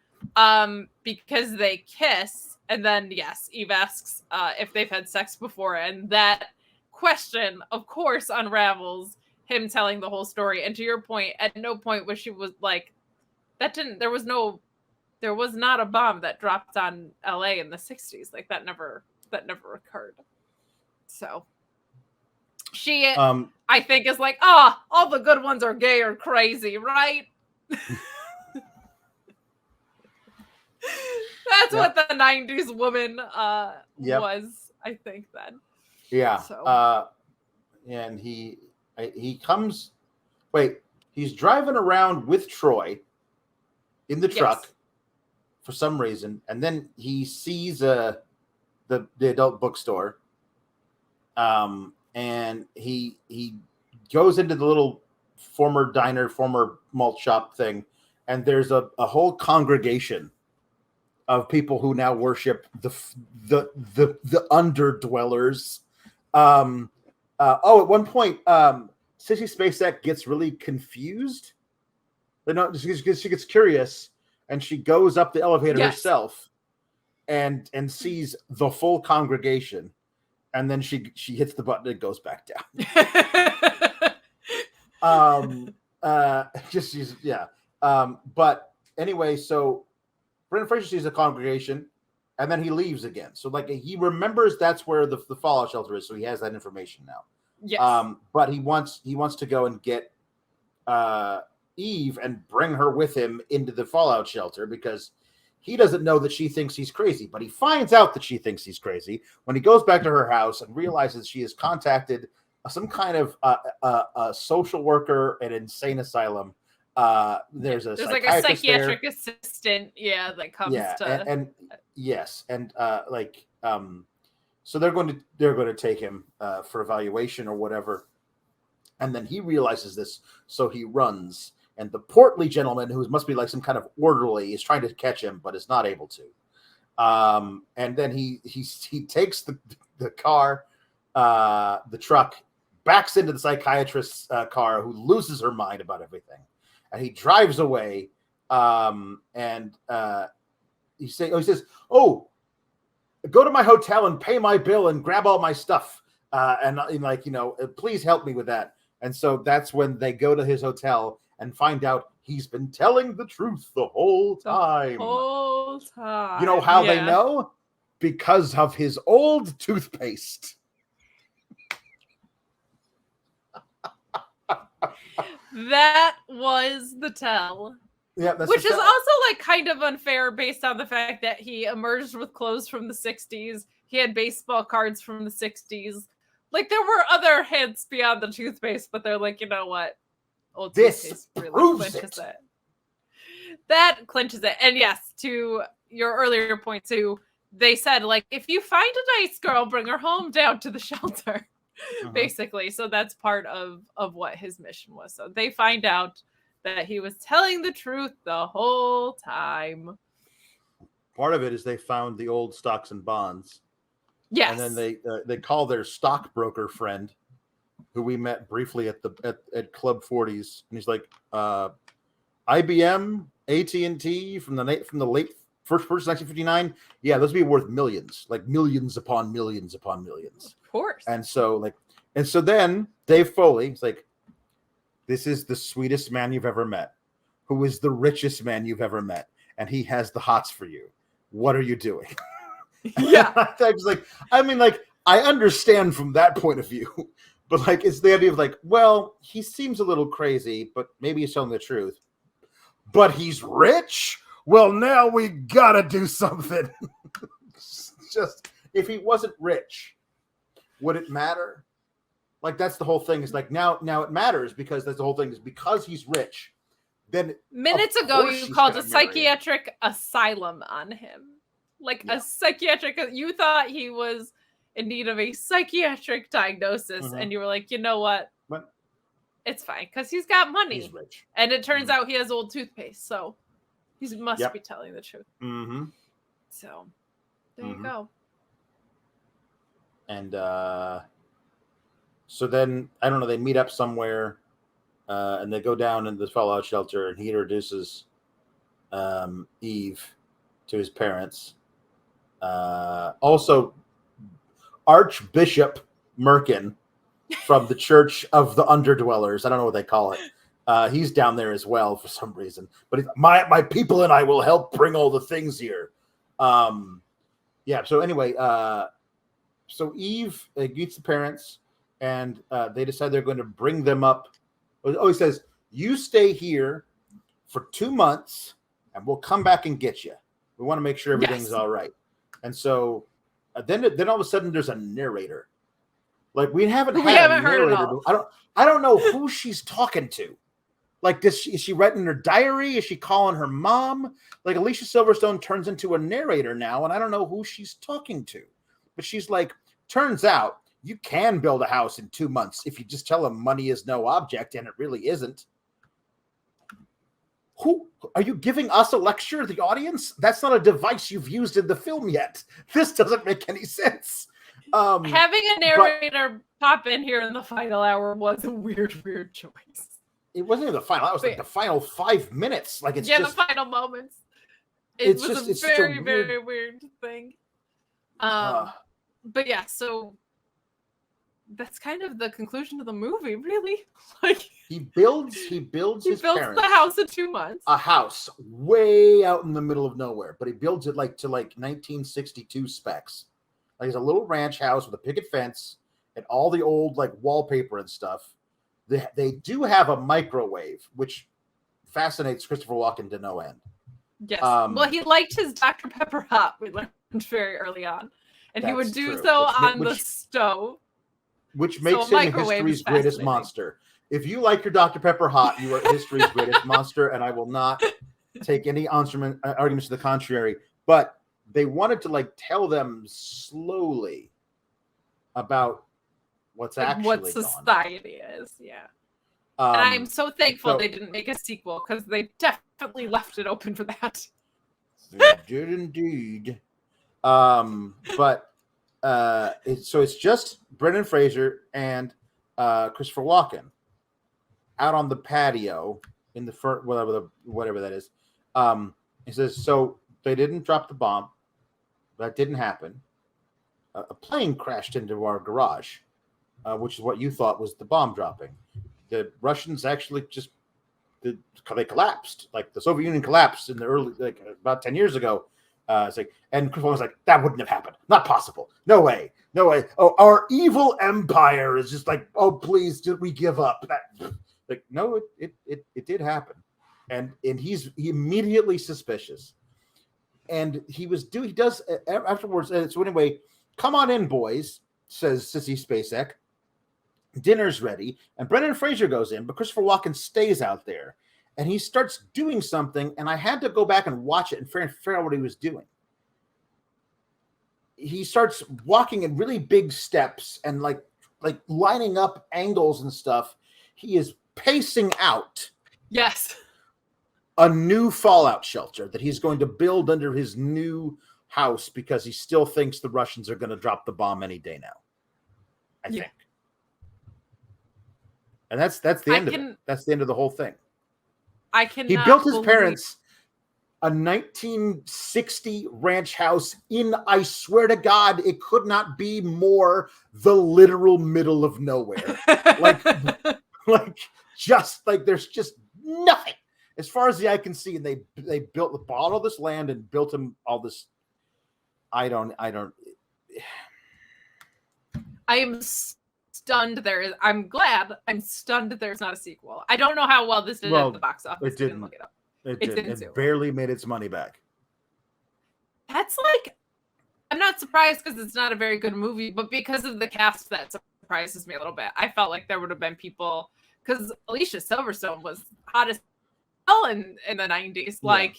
because they kiss. And then yes, Eve asks if they've had sex before, and that question, of course, unravels him telling the whole story. And to your point, at no point was she was like, there was not a bomb that dropped on LA in the 60s. Like that never occurred. So she, I think, is like, all the good ones are gay or crazy, right? That's what the 90s woman was, I think, then. Yeah. So. And he comes. Wait, he's driving around with Troy in the truck for some reason, and then he sees the adult bookstore, and he goes into the little former diner, former malt shop thing, and there's a whole congregation of people who now worship the underdwellers. At one point, Sissy Spacek gets really confused. She gets curious, and she goes up the elevator herself, and sees the full congregation, and then she hits the button and goes back down. But anyway, so Brendan Fraser sees the congregation, and then he leaves again. So like he remembers that's where the fallout shelter is, so he has that information now. Yes. But he wants to go and get Eve and bring her with him into the fallout shelter because he doesn't know that she thinks he's crazy, but he finds out that she thinks he's crazy when he goes back to her house and realizes she has contacted some kind of a social worker at an insane asylum. There's like a psychiatric assistant, that comes to so they're going to take him for evaluation or whatever, and then he realizes this, so he runs, and the portly gentleman, who must be like some kind of orderly, is trying to catch him but is not able to. And then he takes the car, the truck backs into the psychiatrist's car, who loses her mind about everything, and he drives away. He says, "Oh, go to my hotel and pay my bill and grab all my stuff, and please help me with that." And so that's when they go to his hotel and find out he's been telling the truth the whole time. You know how they know? Because of his old toothpaste. That was the tell. Yeah, that's which is also like kind of unfair based on the fact that he emerged with clothes from the 60s. He had baseball cards from the 60s. Like, there were other hints beyond the toothpaste, but they're like, you know what? Old this really proves clinches it. That clinches it. And yes, to your earlier point too, they said, like, if you find a nice girl, bring her home down to the shelter, basically. So that's part of what his mission was. So they find out that he was telling the truth the whole time. Part of it is they found the old stocks and bonds. Yes. And then they call their stockbroker friend, who we met briefly at Club 40s, and he's like, IBM, AT&T from the late first 1959. Yeah, those would be worth millions, like millions upon millions upon millions. Of course. And so then Dave Foley's like, this is the sweetest man you've ever met, who is the richest man you've ever met, and he has the hots for you. What are you doing? Yeah. I was like, I mean, like, I understand from that point of view, but like, it's the idea of like, well, he seems a little crazy, but maybe he's telling the truth. But he's rich? Well, now we gotta do something. Just, if he wasn't rich, would it matter? Like, that's the whole thing. Is like, now it matters, because that's the whole thing, is because he's rich. Then minutes ago you called a psychiatric asylum on him. Like, a psychiatric, you thought he was in need of a psychiatric diagnosis, and you were like, you know what? It's fine, because he's got money. He's rich. And it turns out he has old toothpaste, so he must be telling the truth. So, there you go. And so then, I don't know, they meet up somewhere, and they go down into the fallout shelter, and he introduces Eve to his parents. Also, Archbishop Merkin from the Church of the Underdwellers. I don't know what they call it. He's down there as well for some reason. But my people and I will help bring all the things here. So anyway, so Eve meets the parents, and they decide they're going to bring them up. Oh, he says, you stay here for 2 months, and we'll come back and get you. We want to make sure everything's all right. And so then all of a sudden there's a narrator. Like, we haven't heard it all. I don't know who she's talking to. Like, is she writing her diary? Is she calling her mom? Like, Alicia Silverstone turns into a narrator now, and I don't know who she's talking to. But she's like, turns out you can build a house in 2 months if you just tell them money is no object, and it really isn't. Who are you giving us a lecture, the audience? That's not a device you've used in the film yet. This doesn't make any sense. Having a narrator pop in here in the final hour was a weird choice. It wasn't even the final. That was like the final 5 minutes. Like, it's just the final moments. It's a very weird thing. But yeah, so that's kind of the conclusion of the movie, really. Like, he builds the house in 2 months. A house way out in the middle of nowhere, but he builds it to 1962 specs. Like, it's a little ranch house with a picket fence and all the old like wallpaper and stuff. They do have a microwave, which fascinates Christopher Walken to no end. Yes. Well, he liked his Dr. Pepper hot. We learned very early on, and he would do so on the stove, which makes him history's greatest monster. If you like your Dr. Pepper hot, you are history's greatest monster, and I will not take any arguments to the contrary. But they wanted to tell them slowly about what's actually what society is. Yeah. And I'm so thankful they didn't make a sequel, because they definitely left it open for that. They did indeed. So it's just Brendan Fraser and Christopher Walken out on the patio in the front, whatever that is. He says, so they didn't drop the bomb. That didn't happen. A plane crashed into our garage, which is what you thought was the bomb dropping. The Russians actually just they collapsed. Like the Soviet Union collapsed in the early, like about 10 years ago. It's like, and Chris was like, that wouldn't have happened. Not possible. No way. No way. Oh, our evil empire is just like, oh, please, did we give up? That, like, no, it did happen. And he immediately suspicious. And he does afterwards. So anyway, come on in, boys, says Sissy Spacek. Dinner's ready. And Brendan Fraser goes in, but Christopher Walken stays out there. And he starts doing something, and I had to go back and watch it and figure out what he was doing. He starts walking in really big steps and like lining up angles and stuff. He is pacing out. Yes. A new fallout shelter that he's going to build under his new house because he still thinks the Russians are going to drop the bomb any day now. I think. And that's the end of it. That's the end of the whole thing. He built his parents a 1960 ranch house in, I swear to God, it could not be more the literal middle of nowhere. Just like there's just nothing as far as the eye can see. And they bought all this land and built him all this. I am stunned I'm stunned there's not a sequel. I don't know how well this did at the box office. It didn't. Look it up. It didn't. It barely made its money back. That's like, I'm not surprised because it's not a very good movie, but because of the cast, that surprises me a little bit. I felt like there would have been people, because Alicia Silverstone was hot as hell in the 90s. Like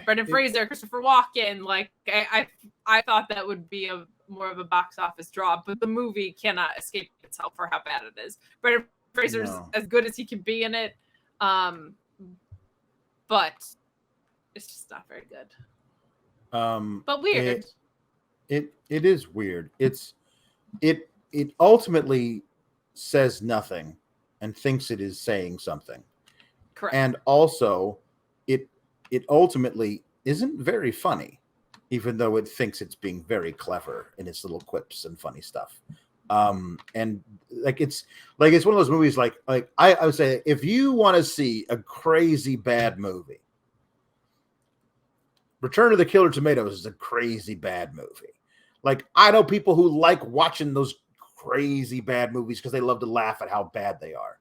Brendan Fraser, Christopher Walken. Like I thought that would be more of a box office draw, but the movie cannot escape itself for how bad it is. Brendan Fraser's as good as he can be in it, but it's just not very good. But weird. It is weird. It ultimately says nothing and thinks it is saying something. Correct. And also, it ultimately isn't very funny, even though it thinks it's being very clever in its little quips and funny stuff. And it's one of those movies like I would say, if you want to see a crazy bad movie, Return of the Killer Tomatoes is a crazy bad movie. Like, I know people who like watching those crazy bad movies because they love to laugh at how bad they are.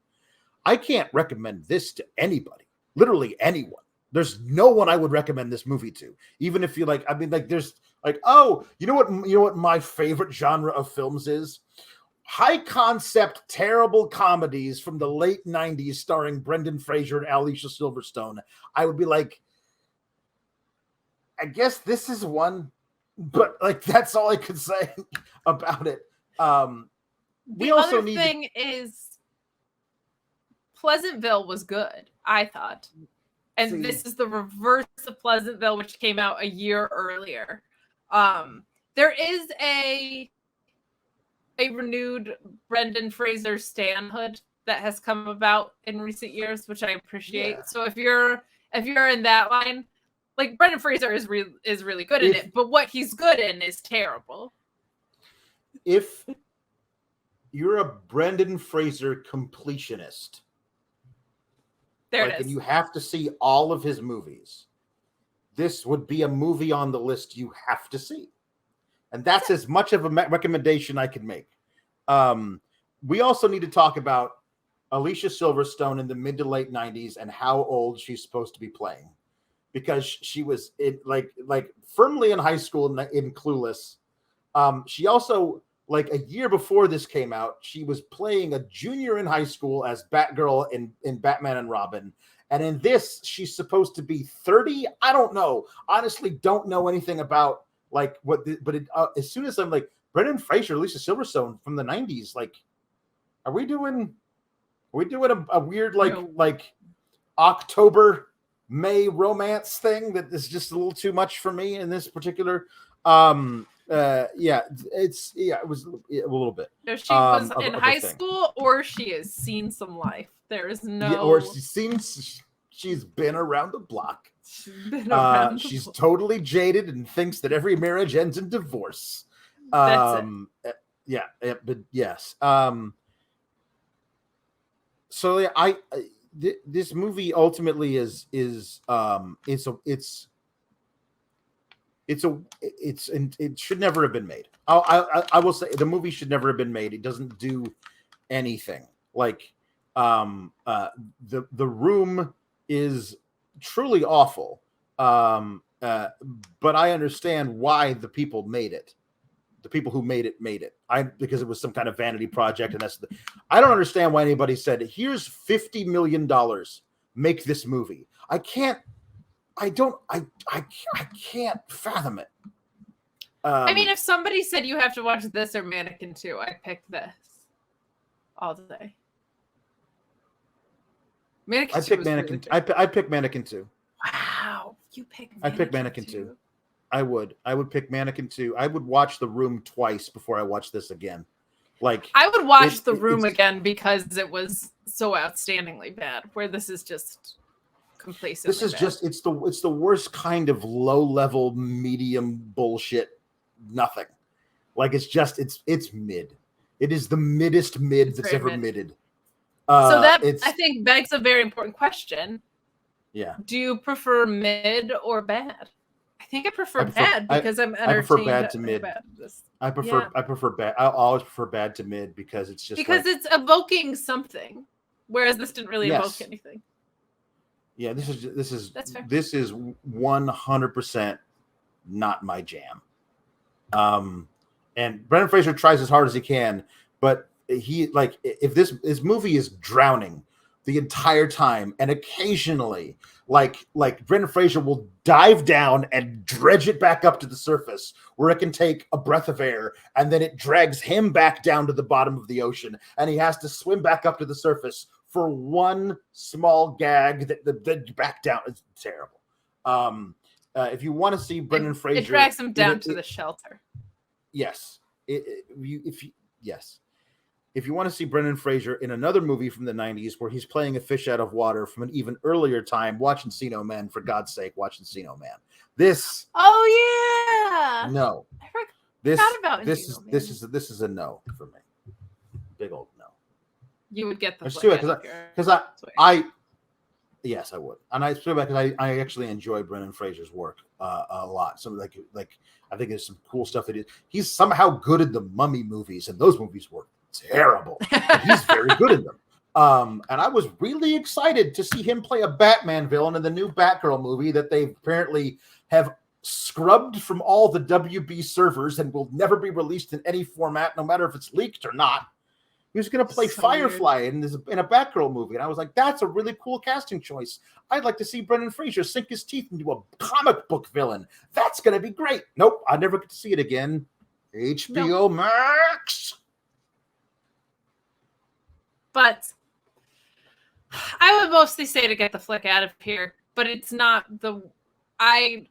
I can't recommend this to anybody, literally anyone. There's no one I would recommend this movie to, even if you like. I mean, like, there's like, oh, you know what my favorite genre of films is? High concept, terrible comedies from the late 90s starring Brendan Fraser and Alicia Silverstone. I would be like, I guess this is one, but like, that's all I could say about it. The other thing is Pleasantville was good, I thought. And this is the reverse of Pleasantville, which came out a year earlier. There is a renewed Brendan Fraser stanhood that has come about in recent years, which I appreciate. Yeah. So if you're in that line, like, Brendan Fraser is really good in it, but what he's good in is terrible. If you're a Brendan Fraser completionist, there it is. And you have to see all of his movies, this would be a movie on the list you have to see. And that's as much of a recommendation I can make. We also need to talk about Alicia Silverstone in the mid to late 90s and how old she's supposed to be playing. Because she was firmly in high school in Clueless. She also, like, a year before this came out, she was playing a junior in high school as Batgirl in Batman and Robin. And in this, she's supposed to be 30. I don't know. Honestly, don't know anything about like as soon as I'm like, Brendan Fraser, Alicia Silverstone from the 90s, like, are we doing a weird like October May romance thing that is just a little too much for me in this particular it was a little bit. No, she was of in a high thing. school, or she has seen some life. There is no. Yeah, or she's been around the block. She's been around. She's totally jaded and thinks that every marriage ends in divorce. That's it. Yeah, but yes. So yeah, this movie ultimately is it should never have been made. I will say the movie should never have been made. It doesn't do anything. Like the Room is truly awful. But I understand why the people made it. The people who made it because it was some kind of vanity project, and I don't understand why anybody said, here's $50 million, make this movie. I can't fathom it. I mean, if somebody said you have to watch this or Mannequin 2, I'd pick this all day. I pick Mannequin. I pick Mannequin 2. Wow, you pick. I pick Mannequin 2. I would pick Mannequin 2. I would watch The Room twice before I watch this again. Like I would watch The Room again because it was so outstandingly bad. Where this is just complacent. This is just it's the worst kind of low level medium bullshit. Nothing. Like it's mid. It is the middest mid that's ever midded. So that I think begs a very important question. Yeah. Do you prefer mid or bad? I think I prefer bad because I'm entertained. I prefer bad to mid. I prefer bad. I always prefer bad to mid because it's just it's evoking something, whereas this didn't really evoke anything. Yeah, this is 100% not my jam. And Brendan Fraser tries as hard as he can, but he if this movie is drowning the entire time, and occasionally like Brendan Fraser will dive down and dredge it back up to the surface where it can take a breath of air, and then it drags him back down to the bottom of the ocean, and he has to swim back up to the surface for one small gag that back down. It's terrible. If you want to see Brendan Fraser, it drags him down to the shelter. Yes. If you want to see Brendan Fraser in another movie from the 90s where he's playing a fish out of water from an even earlier time, watch Encino Man. For God's sake, watch Encino Man. This. Oh yeah. No. I forgot about this is a no for me. Big old no. You would get the because yes, I would, and I feel because I actually enjoy Brendan Fraser's work a lot. Some like I think there's some cool stuff that he's somehow good at the Mummy movies, and those movies were terrible. But he's very good in them. And I was really excited to see him play a Batman villain in the new Batgirl movie that they apparently have scrubbed from all the WB servers and will never be released in any format, no matter if it's leaked or not. He was going to play Firefly in a Batgirl movie. And I was like, that's a really cool casting choice. I'd like to see Brendan Fraser sink his teeth into a comic book villain. That's going to be great. Nope, I never get to see it again. HBO Max. But I would mostly say to get the flick out of here. But it's not I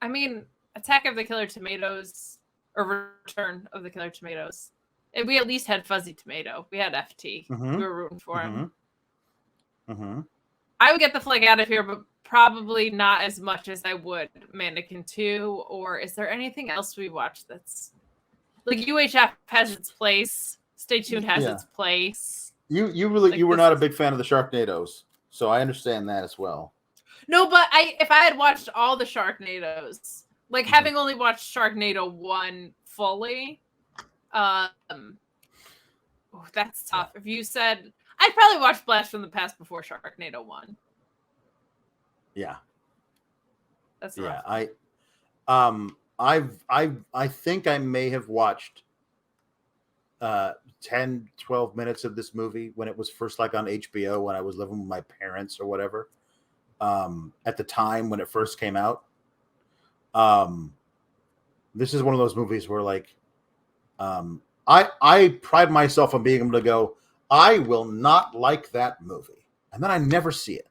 mean, Attack of the Killer Tomatoes... or Return of the Killer Tomatoes. And we at least had Fuzzy Tomato. We had FT. Mm-hmm. We were rooting for him. Mm-hmm. I would get the flag out of here, but probably not as much as I would Mannequin 2. Or is there anything else we watched that's... like UHF has its place. Stay Tuned has its place. You were not a big fan of the Sharknadoes, so I understand that as well. No, but if I had watched all the Sharknadoes... like having only watched Sharknado 1 fully, that's tough. If you said, I'd probably watch Blast from the Past before Sharknado 1. Yeah, that's rough. I think I may have watched 10, 12 minutes of this movie when it was first on HBO when I was living with my parents or whatever. At the time when it first came out. This is one of those movies where I pride myself on being able to go, I will not like that movie. And then I never see it.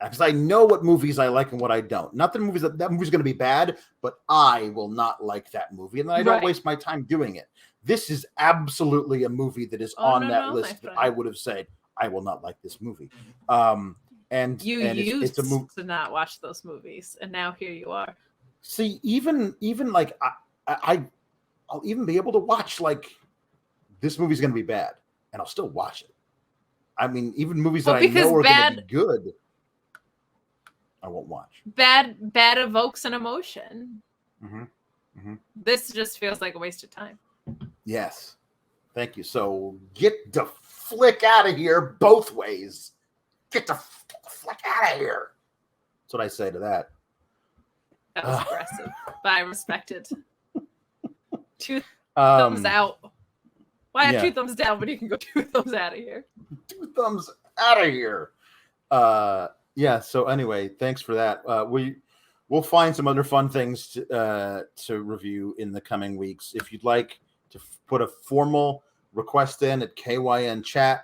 because I know what movies I like and what I don't. Not that movie's going to be bad, but I will not like that movie, and then I don't waste my time doing it. This is absolutely a movie that is on that list that I would have said I will not like this movie. And used to not watch those movies, and now here you are. See, even like I'll even be able to watch like this movie's going to be bad, and I'll still watch it. I mean, even movies that I know are going to be good, I won't watch. Bad evokes an emotion. This just feels like a waste of time. Yes, thank you. So get the flick out of here both ways. Get the flick out of here. That's what I say to that. That was aggressive, but I respect it. 2 thumbs out. Why have 2 thumbs down when you can go 2 thumbs out of here? 2 thumbs out of here. Yeah. So anyway, thanks for that. We'll find some other fun things to review in the coming weeks. If you'd like to put a formal request in at kynchat.com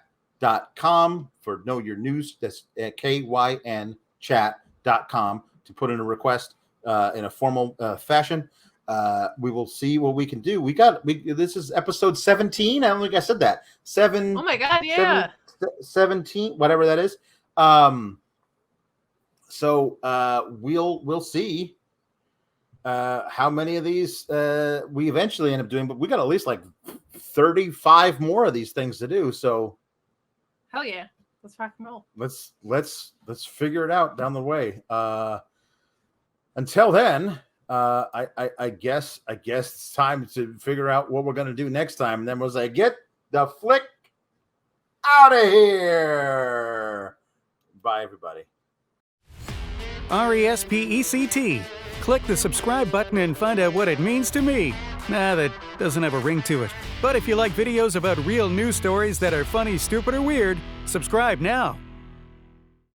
for Know Your News, that's at kynchat.com to put in a request in a formal fashion. We will see what we can do. This is episode 17. I don't think I said that. Oh my God, yeah. 17, whatever that is. So we'll see how many of these we eventually end up doing, but we got at least like 35 more of these things to do. So hell yeah, let's rock and roll. Let's figure it out down the way. Until then, I guess it's time to figure out what we're gonna do next time. And then we'll say, get the flick out of here. Bye, everybody. RESPECT. Click the subscribe button and find out what it means to me. Nah, that doesn't have a ring to it. But if you like videos about real news stories that are funny, stupid, or weird, subscribe now.